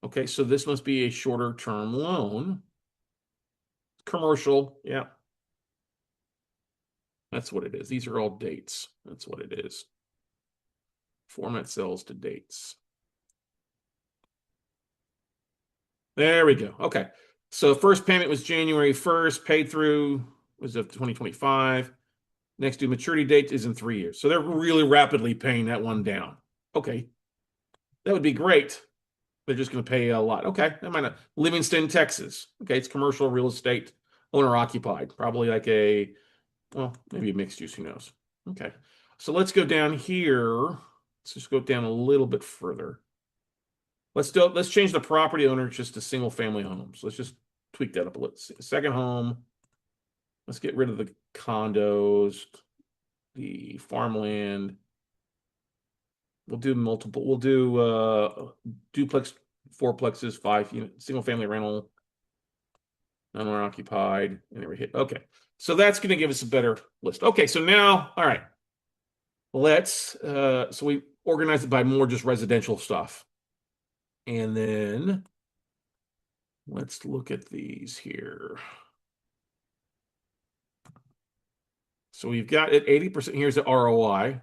Okay, so this must be a shorter term loan. Commercial, yeah. That's what it is. These are all dates. That's what it is. Format cells to dates. There we go. Okay. So first payment was January 1st, paid through was of 2025. Next due maturity date is in 3 years. So they're really rapidly paying that one down. Okay. That would be great. They're just going to pay a lot. Okay. That might not. Livingston, Texas. Okay. It's commercial real estate, owner occupied. Probably like a, well, maybe a mixed use. Who knows? Okay. So let's go down here. Let's just go down a little bit further. Let's change the property owner just to single family homes. Let's just tweak that up a little. Second home. Let's get rid of the condos, the farmland. We'll do multiple. We'll do duplex, fourplexes, 5 unit, single family rental, non-owner occupied, and then we hit okay. So that's going to give us a better list. Okay, so now, all right, let's so we organize it by more just residential stuff, and then let's look at these here. So we've got at 80%. Here's the ROI.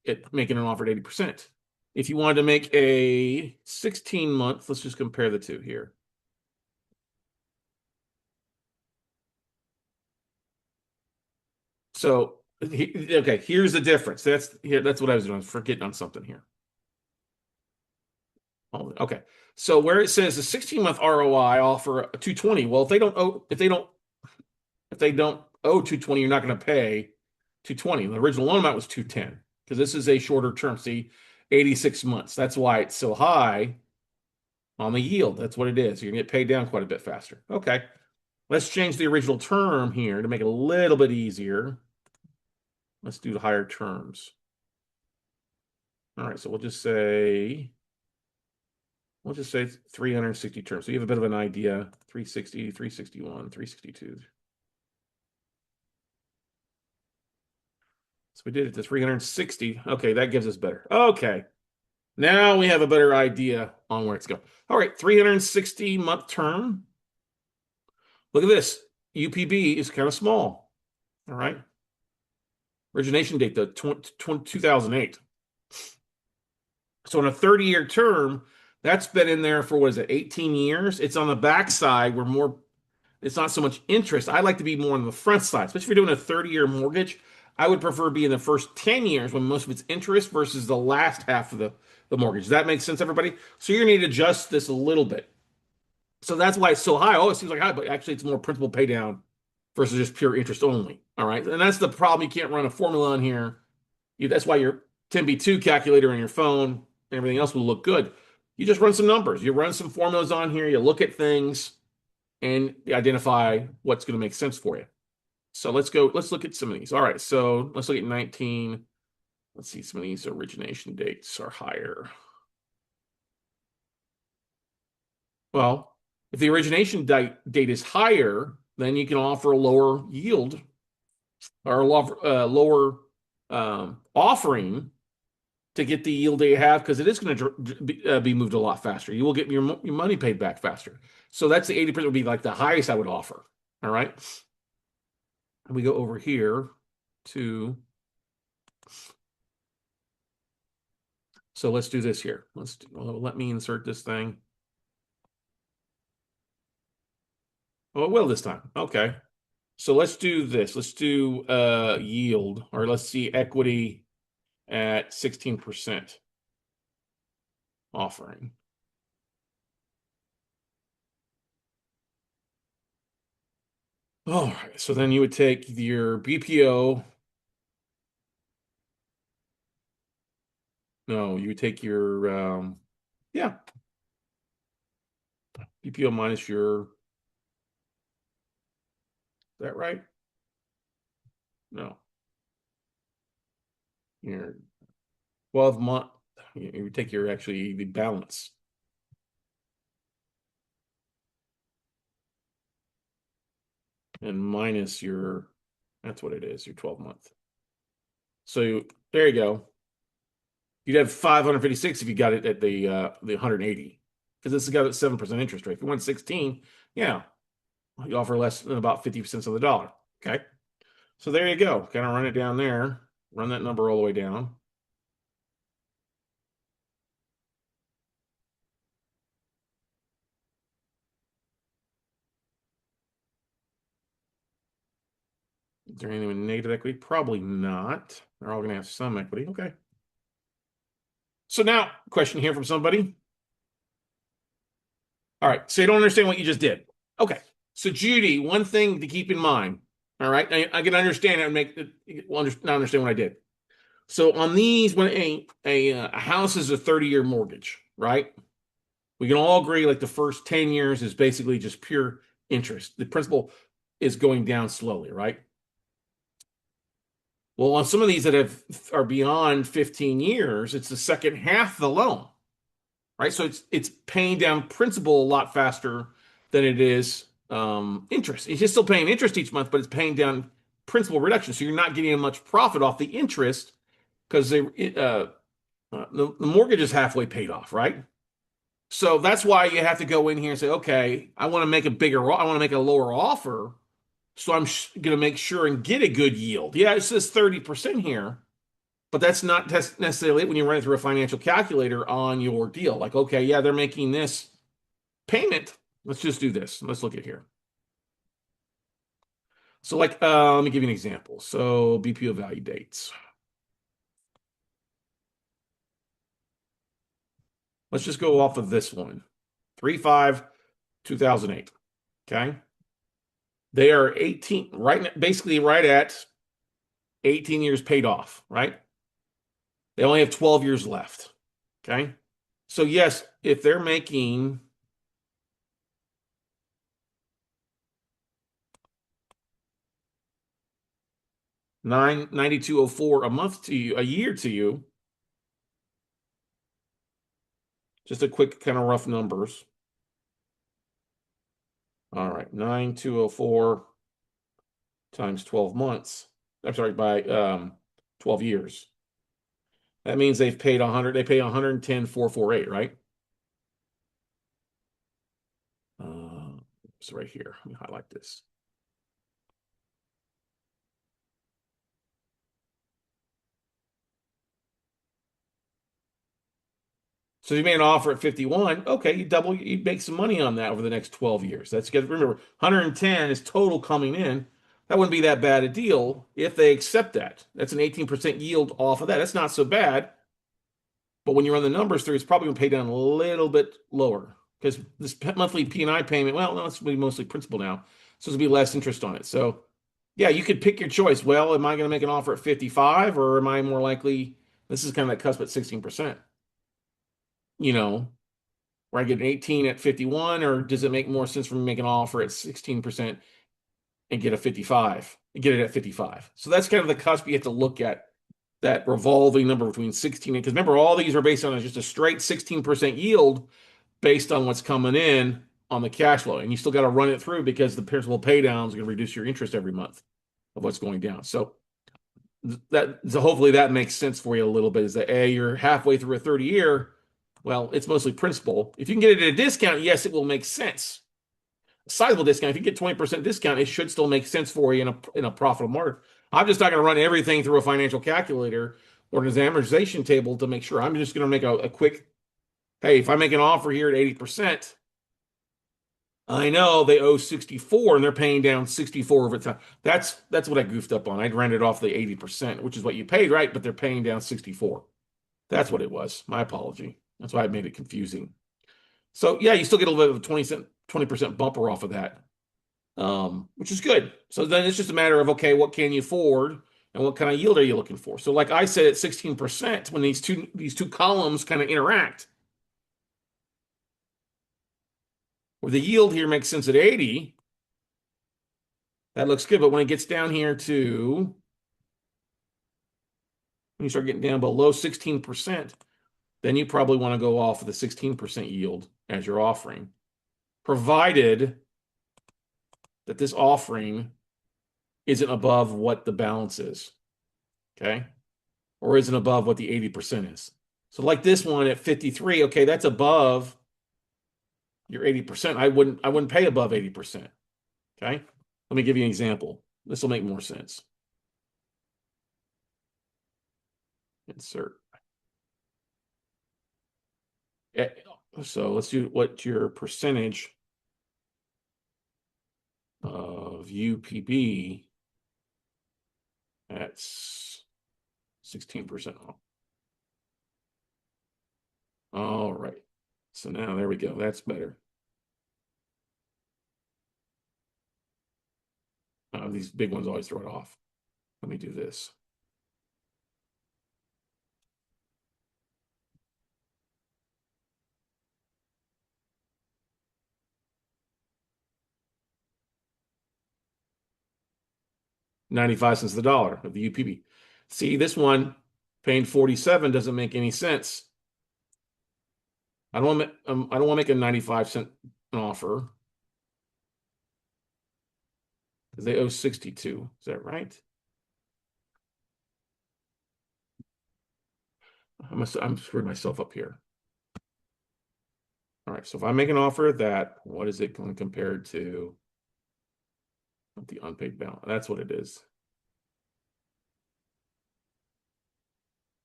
It making an offer at 80%. If you wanted to make a 16-month, let's just compare the two here. So, okay, here's the difference. That's what I was doing. I was forgetting on something here. Oh, okay. So where it says a 16-month ROI offer a 220, well, if they don't owe 220, you're not going to pay 220. The original loan amount was 210 because this is a shorter term. See, 86 months. That's why it's so high on the yield. That's what it is. You're going to get paid down quite a bit faster. Okay. Let's change the original term here to make it a little bit easier. Let's do the higher terms. All right, so we'll just say 360 terms. So you have a bit of an idea. 360, 361, 362. So we did it to 360. Okay, that gives us better. Okay. Now we have a better idea on where it's going. All right, 360-month term. Look at this. UPB is kind of small. All right. Origination date, 2008. So on a 30-year term, that's been in there for what is it, 18 years? It's on the back side where more it's not so much interest. I like to be more on the front side, especially if you're doing a 30-year mortgage. I would prefer be in the first 10 years when most of it's interest versus the last half of the mortgage. Does that make sense, everybody? So you're gonna need to adjust this a little bit. So that's why it's so high. Oh, it seems like high, but actually it's more principal pay down versus just pure interest only. All right. And that's the problem. You can't run a formula on here. That's why your 10b2 calculator on your phone and everything else will look good. You just run some numbers. You run some formulas on here. You look at things and identify what's going to make sense for you. So let's go. Let's look at some of these. All right. So let's look at 19. Let's see. Some of these origination dates are higher. Well, if the origination date is higher, then you can offer a lower yield or a lower offering to get the yield that you have because it is going to be moved a lot faster. You will get your money paid back faster. So that's the 80% would be like the highest I would offer. All right. And we go over here to, so let's do this here. Let me insert this thing. Oh, it will this time. Okay. So let's do this. Let's do yield, or let's see equity at 16% offering. All right. So then you would take your BPO. No, you would take your yeah, BPO minus your, is that right? No. Your 12 month, you would take your actually the balance and minus your, that's what it is, your 12-month. So there you go. You'd have 556 if you got it at the 180. Because this has got a 7% interest rate. If you went 16, yeah, you offer less than about 50 cents on the dollar. Okay. So there you go. Kind of run it down there. Run that number all the way down. Is there anything with negative equity? Probably not. They're all going to have some equity. Okay. So now, question here from somebody. All right. So you don't understand what you just did. Okay. So Judy, one thing to keep in mind. All right. I can understand it and make it, well, not understand what I did. So on these, when a house is a 30-year mortgage, right? We can all agree like the first 10 years is basically just pure interest. The principal is going down slowly, right? Well, on some of these that are beyond 15 years, it's the second half of the loan, right? So it's paying down principal a lot faster than it is interest. It's just still paying interest each month, but it's paying down principal reduction. So you're not getting much profit off the interest because the mortgage is halfway paid off, right? So that's why you have to go in here and say, okay, I want to make I want to make a lower offer. So I'm going to make sure and get a good yield. Yeah, it says 30% here, but that's not necessarily it when you run it through a financial calculator on your deal. Like, okay, yeah, they're making this payment. Let's just do this. Let's look at here. So like, let me give you an example. So BPO value dates. Let's just go off of this one. 3/5/2008. Okay. They are 18, right, basically right at 18 years paid off, right? They only have 12 years left. Okay. So, yes, if they're making 99204 a month to you, a year to you, just a quick kind of rough numbers. All right, 9204 times 12 months. I'm sorry, by 12 years. That means they've paid 100, they pay 110,448, right? So right here, let me highlight this. So you made an offer at 51. Okay, you make some money on that over the next 12 years. That's good. Remember, 110 is total coming in. That wouldn't be that bad a deal if they accept that. That's an 18% yield off of that. That's not so bad. But when you run the numbers through, it's probably going to pay down a little bit lower because this monthly P&I payment, well, no, it's going to be mostly principal now. So there's going to be less interest on it. So yeah, you could pick your choice. Well, am I going to make an offer at 55 or am I more likely, this is kind of that cusp at 16%, you know, where I get an 18 at 51, or does it make more sense for me to make an offer at 16% and get a 55 and get it at 55? So that's kind of the cusp you have to look at, that revolving number between 16 because remember, all these are based on just a straight 16% yield based on what's coming in on the cash flow. And you still got to run it through because the principal pay down is going to reduce your interest every month of what's going down. So hopefully that makes sense for you a little bit, is that you're halfway through a 30 year. Well, it's mostly principal. If you can get it at a discount, yes, it will make sense. A sizable discount. If you get 20% discount, it should still make sense for you in a profitable market. I'm just not going to run everything through a financial calculator or an amortization table to make sure. I'm just going to make a quick, hey, if I make an offer here at 80%, I know they owe 64 and they're paying down 64 over time. That's what I goofed up on. I'd rounded off the 80%, which is what you paid, right? But they're paying down 64. That's what it was. My apology. That's why I made it confusing. So yeah, you still get a little bit of a 20% bumper off of that, which is good. So then it's just a matter of, okay, what can you afford and what kind of yield are you looking for? So like I said, at 16%, when these two columns kind of interact, where the yield here makes sense at 80, that looks good. But when it gets down here to, when you start getting down below 16%, then you probably want to go off of the 16% yield as you're offering, provided that this offering isn't above what the balance is, okay? Or isn't above what the 80% is. So like this one at 53, okay, that's above your 80%. I wouldn't pay above 80%, okay? Let me give you an example. This will make more sense. Insert. So let's do what your percentage of UPB at 16% off. All right. So now there we go. That's better. These big ones always throw it off. Let me do this. $0.95 of the dollar of the UPB. See, this one paying 47 doesn't make any sense. I don't want to make a 95-cent offer because they owe 62. Is that right? I'm screwing myself up here. All right, so if I make an offer of that, what is it going to compare to the unpaid balance? That's what it is.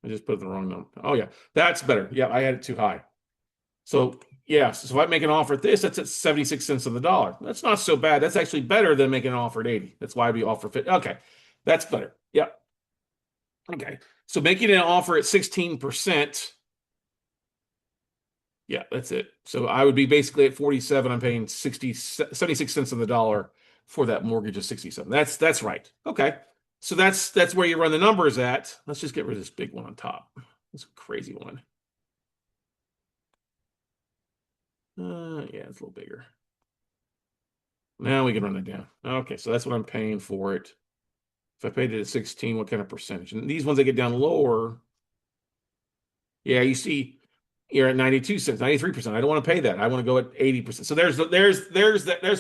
I just put the wrong number. Oh yeah, that's better. Yeah, I had it too high. So yeah, so if I make an offer at this, that's at 76 cents of the dollar. That's not so bad. That's actually better than making an offer at 80. That's why we offer 50. Okay, that's better. Yep. Okay. So making an offer at 16%. Yeah, that's it. So I would be basically at 47. I'm paying 76 cents on the dollar for that mortgage of 67. That's right. Okay. So that's where you run the numbers at. Let's just get rid of this big one on top. This crazy one. Yeah, it's a little bigger. Now we can run it down. Okay, so that's what I'm paying for it. If I paid it at 16, what kind of percentage? And these ones that get down lower, yeah, you see you're at 92 cents, 93%. I don't want to pay that. I want to go at 80%. So there's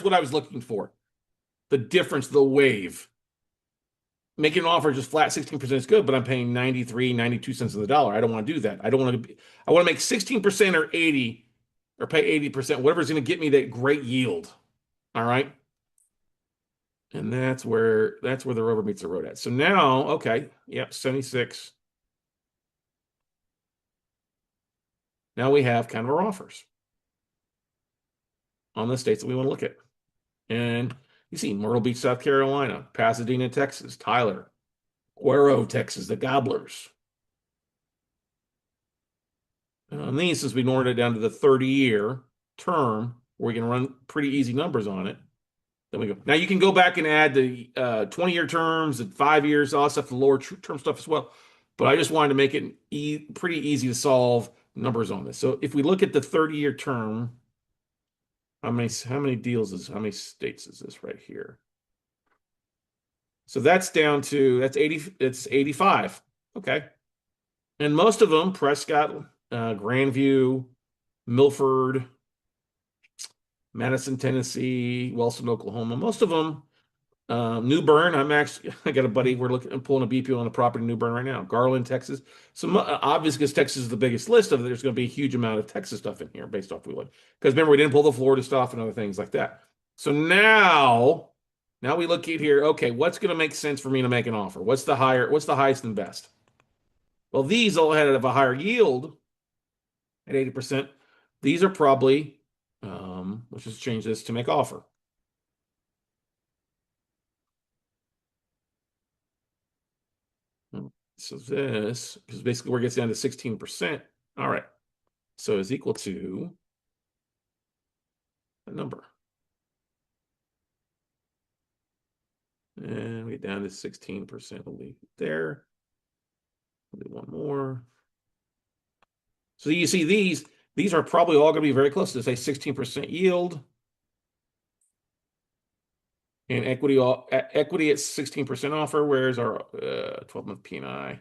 what I was looking for. The difference, the wave. Making an offer just flat 16% is good, but I'm paying 93, 92 cents of the dollar. I don't want to do that. I don't want to I want to make 16% or 80 or pay 80%, whatever's going to get me that great yield. All right. And that's where the rubber meets the road at. So now, okay, yep, 76. Now we have kind of our offers on the states that we want to look at. And you see Myrtle Beach, South Carolina, Pasadena, Texas, Tyler, Cuero, Texas, the Gobblers. And these, since we narrowed it down to the 30-year term, we can run pretty easy numbers on it. Then we go. Now you can go back and add the 20-year terms and 5 years, all that stuff, the lower term stuff as well. But I just wanted to make it pretty easy to solve numbers on this. So if we look at the 30-year term, how many deals is how many states is this right here? So that's down to that's 80, it's 85. Okay. And most of them, Prescott, Grandview, Milford, Madison, Tennessee, Wellston, Oklahoma. Most of them, New Bern. I got a buddy. I'm pulling a BPO on a property in New Bern right now. Garland, Texas. So obvious because Texas is the biggest list of it. There's going to be a huge amount of Texas stuff in here based off we look. Because remember, we didn't pull the Florida stuff and other things like that. So now we look at here. Okay, what's going to make sense for me to make an offer? What's the highest and best? Well, these all had a higher yield at 80%. These are probably, let's just change this to make offer. So this, because basically where it gets down to 16%. All right. So is equal to a number. And we get down to 16%. We'll leave it there. We'll do one more. So you see these are probably all going to be very close to say 16% yield. And equity at 16% offer. Where's our 12-month P&I?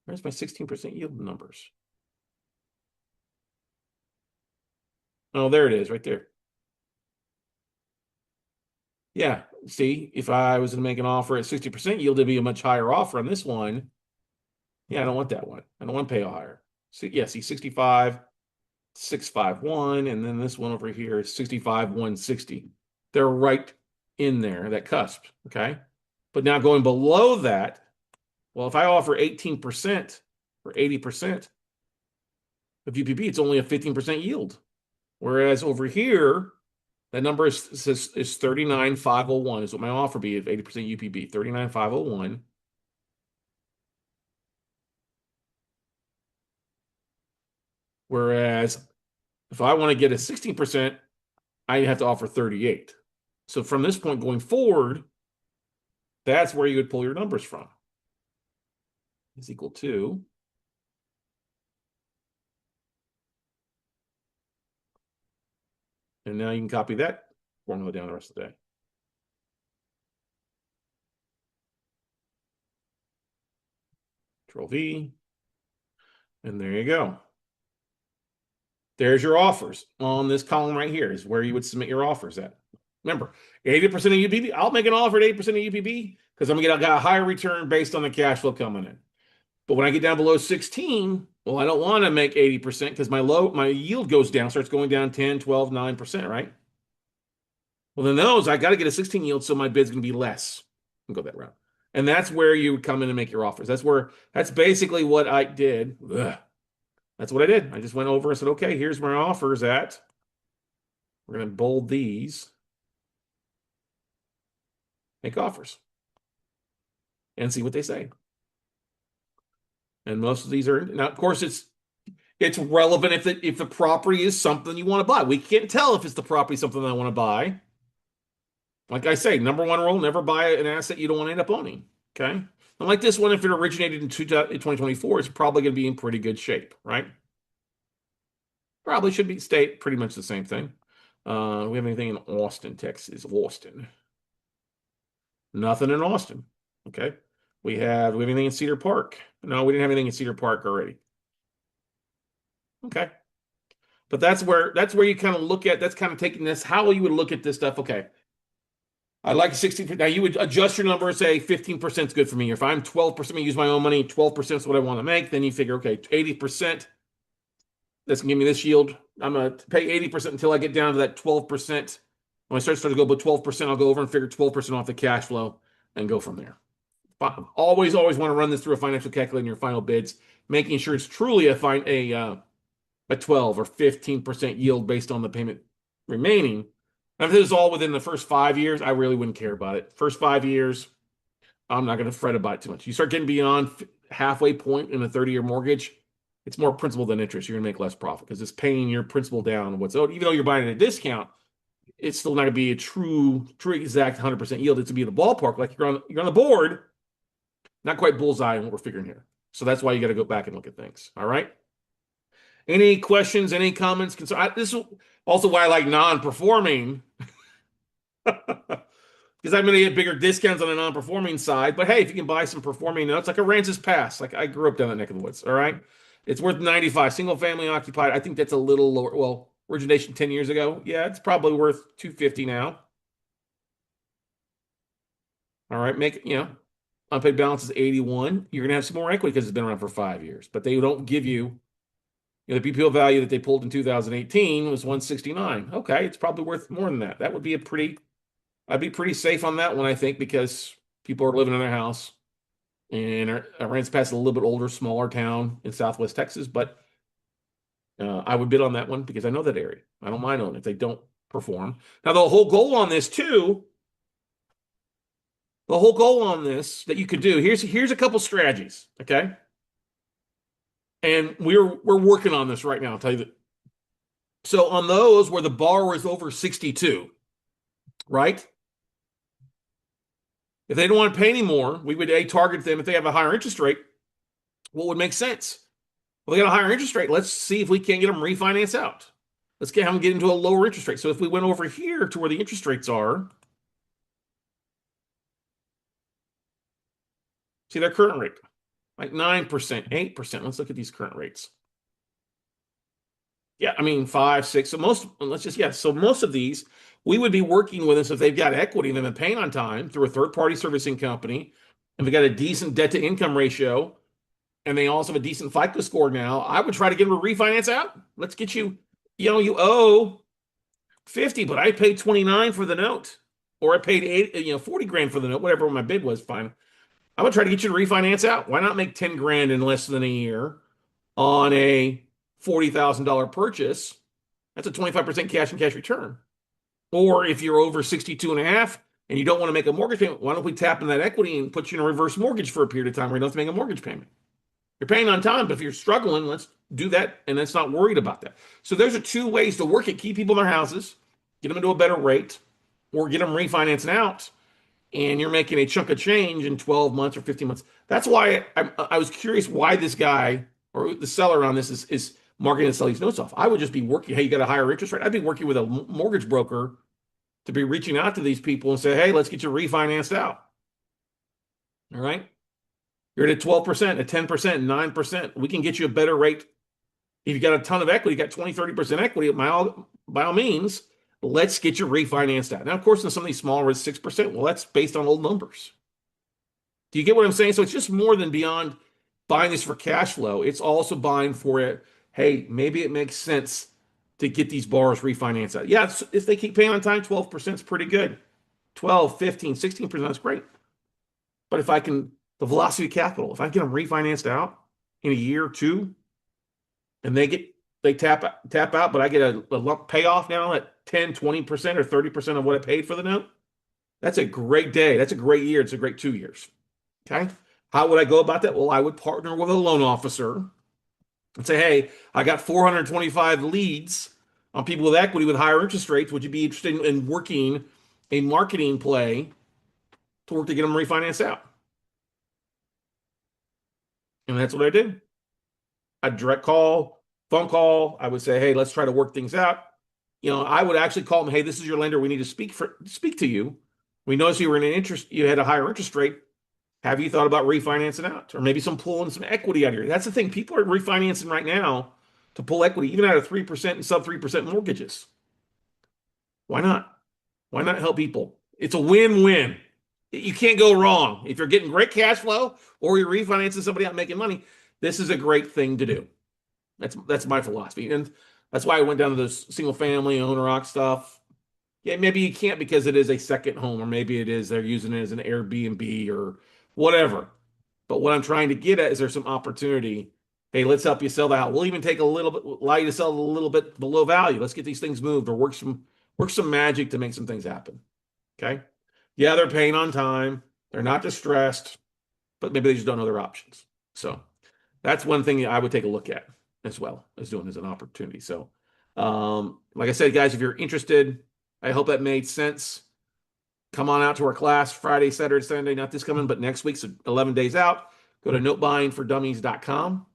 Where's my 16% yield numbers? Oh, there it is, right there. Yeah, see, if I was to make an offer at 60% yield, it'd be a much higher offer on this one. Yeah, I don't want that one. I don't want to pay higher. So yeah, see 65, 651, and then this one over here is 65, 160. They're right in there, that cusp, okay? But now going below that, well, if I offer 18% or 80% of UPB, it's only a 15% yield. Whereas over here, that number is 39,501 is what my offer be of 80% UPB, 39,501. Whereas if I want to get a 16%, I have to offer 38. So from this point going forward, that's where you would pull your numbers from. Is equal to and now you can copy that formula down the rest of the day. Control V. And there you go. There's your offers on this column right here is where you would submit your offers at. Remember, 80% of UPB, I'll make an offer at 80% of UPB because I'm going to get a higher return based on the cash flow coming in. But when I get down below 16, well, I don't want to make 80% because my yield goes down, starts going down 10, 12, 9%, right? Well, then those, I got to get a 16 yield, so my bid's going to be less. I'll go that route. And that's where you would come in and make your offers. That's basically what I did. Ugh. That's what I did. I just went over and said, okay, here's my offers at. We're going to bold these. Make offers. And see what they say. And most of these are, now, of course, it's relevant if the property is something you want to buy. We can't tell if it's the property something I want to buy. Like I say, number one rule, never buy an asset you don't want to end up owning. Okay? And like this one, if it originated in 2024, it's probably going to be in pretty good shape, right? Probably should stay pretty much the same thing. We have anything in Austin, Texas? Austin. Nothing in Austin. Okay. We have anything in Cedar Park? No, we didn't have anything in Cedar Park already. Okay. But that's where you kind of look at, that's kind of taking this, how you would look at this stuff. Okay. I like 16%. Now you would adjust your number and say 15% is good for me. If I'm 12%, I use my own money, 12% is what I want to make. Then you figure, okay, 80%, that's gonna give me this yield. I'm gonna pay 80% until I get down to that 12%. When I start to go above 12%, I'll go over and figure 12% off the cash flow and go from there. Always, always want to run this through a financial calculator in your final bids, making sure it's truly a 12 or 15% yield based on the payment remaining. Now, if this is all within the first 5 years, I really wouldn't care about it. First 5 years, I'm not going to fret about it too much. You start getting beyond halfway point in a 30-year mortgage, it's more principal than interest. You're going to make less profit because it's paying your principal down. Even though you're buying at a discount, it's still not going to be a true exact 100% yield. It's to be in the ballpark, like you're on the board, not quite bullseye on what we're figuring here. So that's why you got to go back and look at things. All right. Any questions? Any comments? This is also why I like non-performing because I'm going to get bigger discounts on the non-performing side. But hey, if you can buy some performing notes, like a Aransas Pass, like I grew up down that neck of the woods. All right, it's worth 95, single family occupied. I think that's a little lower. Well, origination 10 years ago, yeah, it's probably worth 250 now. All right, unpaid balance is 81. You're going to have some more equity because it's been around for 5 years, but they don't give the BPO value that they pulled in 2018 was 169. Okay, it's probably worth more than that. I'd be pretty safe on that one, I think, because people are living in their house. And Aransas Pass is a little bit older, smaller town in Southwest Texas, but I would bid on that one because I know that area. I don't mind owning it if they don't perform. Now, the whole goal on this that you could do, here's a couple strategies, okay? And we're working on this right now. I'll tell you that. So on those where the borrower is over 62, right? If they don't want to pay anymore, we would target them if they have a higher interest rate. What would make sense? Well, they got a higher interest rate. Let's see if we can't get them refinanced out. Let's have them get into a lower interest rate. So if we went over here to where the interest rates are, see their current rate, like 9%, 8%. Let's look at these current rates. Yeah, I mean 5, 6. So most of these we would be working with us if they've got equity and they've been paying on time through a third-party servicing company, and they got a decent debt-to-income ratio, and they also have a decent FICO score now. I would try to get them to refinance out. Let's get you you owe 50, but I paid 29 for the note, or I paid 40 grand for the note, whatever my bid was, fine. I would try to get you to refinance out. Why not make 10 grand in less than a year on a $40,000 purchase? That's a 25% cash and cash return. Or if you're over 62 and a half and you don't want to make a mortgage payment, why don't we tap in that equity and put you in a reverse mortgage for a period of time where you don't have to make a mortgage payment? You're paying on time, but if you're struggling, let's do that and let's not worried about that. So there's are two ways to work it: keep people in their houses, get them into a better rate, or get them refinancing out, and you're making a chunk of change in 12 months or 15 months. That's why I was curious why this guy or the seller on this is marketing and selling these notes off. I would just be working, hey, you got a higher interest rate. I'd be working with a mortgage broker to be reaching out to these people and say, hey, let's get you refinanced out. All right. You're at a 12%, a 10%, 9%. We can get you a better rate. If you got a ton of equity, you got 20, 30% equity, by all means, let's get you refinanced out. Now, of course, in some of these smaller, it's 6%. Well, that's based on old numbers. Do you get what I'm saying? So it's just more than beyond buying this for cash flow. It's also buying for it. Hey, maybe it makes sense to get these borrowers refinanced out. Yeah, if they keep paying on time, 12% is pretty good. 12, 15, 16% is great. But the velocity of capital, if I get them refinanced out in a year or two, and they tap out, but I get a lump payoff now at 10, 20% or 30% of what I paid for the note, that's a great day. That's a great year. It's a great 2 years. Okay. How would I go about that? Well, I would partner with a loan officer and say, hey, I got 425 leads on people with equity with higher interest rates. Would you be interested in working a marketing play to work to get them refinanced out? And that's what I did. I'd direct call, phone call. I would say, hey, let's try to work things out. I would actually call them, hey, this is your lender. We need to speak to you. We noticed you had a higher interest rate. Have you thought about refinancing out? Or maybe pulling some equity out of here? That's the thing. People are refinancing right now to pull equity, even out of 3% and sub 3% mortgages. Why not? Why not help people? It's a win-win. You can't go wrong. If you're getting great cash flow or you're refinancing somebody out making money, this is a great thing to do. That's my philosophy. And that's why I went down to this single family owner-occ stuff. Yeah, maybe you can't because it is a second home, or maybe they're using it as an Airbnb or whatever. But what I'm trying to get at is there's some opportunity. Hey, let's help you sell the house. We'll even take a little bit, allow you to sell a little bit below value. Let's get these things moved or work some magic to make some things happen. Okay. Yeah, they're paying on time. They're not distressed, but maybe they just don't know their options. So that's one thing I would take a look at as well as doing as an opportunity. So, like I said, guys, if you're interested, I hope that made sense. Come on out to our class Friday, Saturday, Sunday, not this coming, but next week, so 11 days out. Go to notebuyingfordummies.com,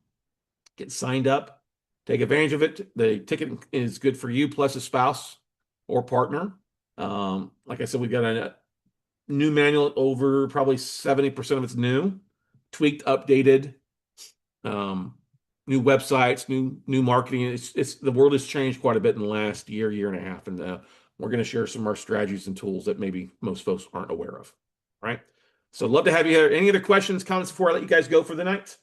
get signed up, take advantage of it. The ticket is good for you plus a spouse or partner. Like I said, we've got a new manual over probably 70% of it's new, tweaked, updated, um, new websites, new marketing. It's the world has changed quite a bit in the last year and a half, and we're going to share some of our strategies and tools that maybe most folks aren't aware of. All right. So love to have you here. Any other questions, comments before I let you guys go for the night?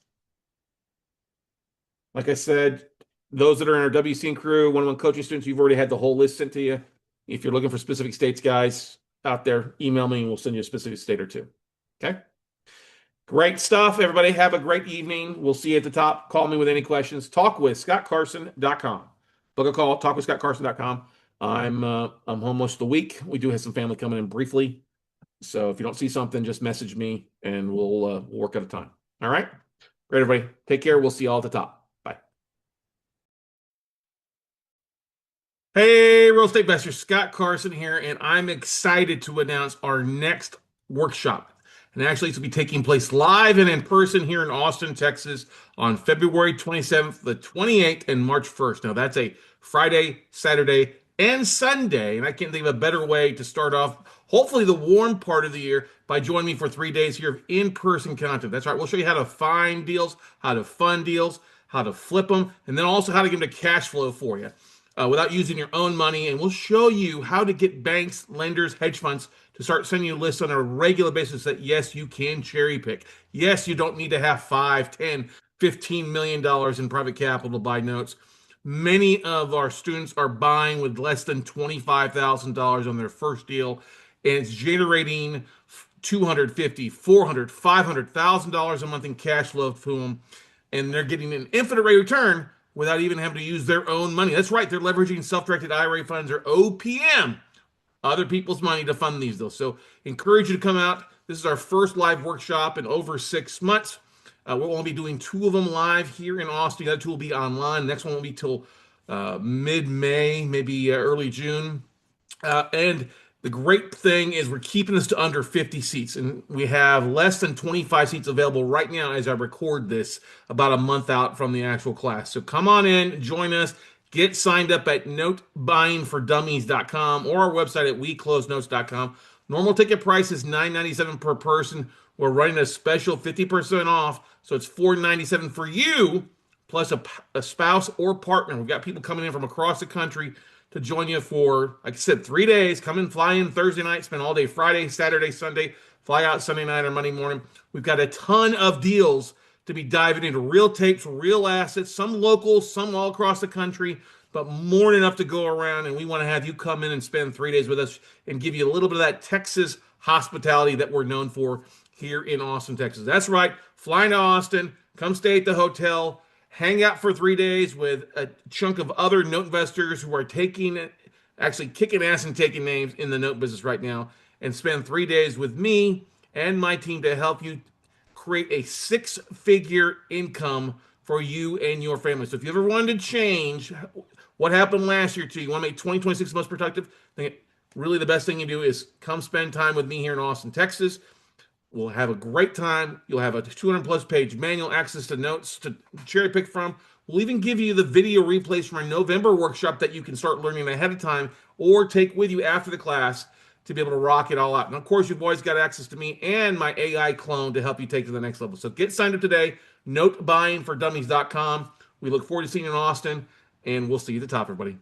Like I said, those that are in our WC crew, one-on-one coaching students, you've already had the whole list sent to you. If you're looking for specific states, guys, out there, email me and we'll send you a specific state or two. Okay. Great stuff, everybody. Have a great evening. We'll see you at the top. Call me with any questions. Talkwithscottcarson.com. Book a call, talkwithscottcarson.com. I'm home most of the week. We do have some family coming in briefly. So if you don't see something, just message me and we'll work out a time. All right. Great, everybody. Take care. We'll see you all at the top. Bye. Hey, real estate investor, Scott Carson here, and I'm excited to announce our next workshop. And actually, it's going to be taking place live and in person here in Austin, Texas on February 27th, the 28th, and March 1st. Now, that's a Friday, Saturday, and Sunday. And I can't think of a better way to start off, hopefully, the warm part of the year by joining me for 3 days here of in-person content. That's right. We'll show you how to find deals, how to fund deals, how to flip them, and then also how to get them to cash flow for you without using your own money. And we'll show you how to get banks, lenders, hedge funds to start sending you lists on a regular basis that, yes, you can cherry pick. Yes, you don't need to have 5, 10, $15 million in private capital to buy notes. Many of our students are buying with less than $25,000 on their first deal, and it's generating $250, $400, $500,000 a month in cash flow to them, and they're getting an infinite rate of return without even having to use their own money. That's right, they're leveraging self-directed IRA funds or OPM, other people's money, to fund these deals. So encourage you to come out. This is our first live workshop in over 6 months. We'll only be doing 2 of them live here in Austin. The other 2 will be online. The next one will be till mid-May, maybe early June. And the great thing is we're keeping this to under 50 seats, and we have less than 25 seats available right now as I record this, about a month out from the actual class. So come on in, join us, get signed up at notebuyingfordummies.com or our website at weclosenotes.com. Normal ticket price is $9.97 per person. We're running a special 50% off, so it's $4.97 for you, plus a spouse or partner. We've got people coming in from across the country to join you for, like I said, 3 days. Come in, fly in Thursday night, spend all day Friday, Saturday, Sunday, fly out Sunday night or Monday morning. We've got a ton of deals to be diving into, real tapes, real assets, some local, some all across the country, but more than enough to go around. And we want to have you come in and spend 3 days with us and give you a little bit of that Texas hospitality that we're known for here in Austin, Texas. That's right. Fly to Austin, come stay at the hotel, hang out for 3 days with a chunk of other note investors who are actually kicking ass and taking names in the note business right now, and spend 3 days with me and my team to help you create a 6-figure income for you and your family. So if you ever wanted to change what happened last year to you, want to make 2026 most productive, then really the best thing you do is come spend time with me here in Austin, Texas. We'll have a great time. You'll have a 200 plus page manual, access to notes to cherry pick from. We'll even give you the video replays from our November workshop that you can start learning ahead of time or take with you after the class to be able to rock it all out. And of course, you've always got access to me and my AI clone to help you take to the next level. So get signed up today, notebuyingfordummies.com. We look forward to seeing you in Austin, and we'll see you at the top, everybody.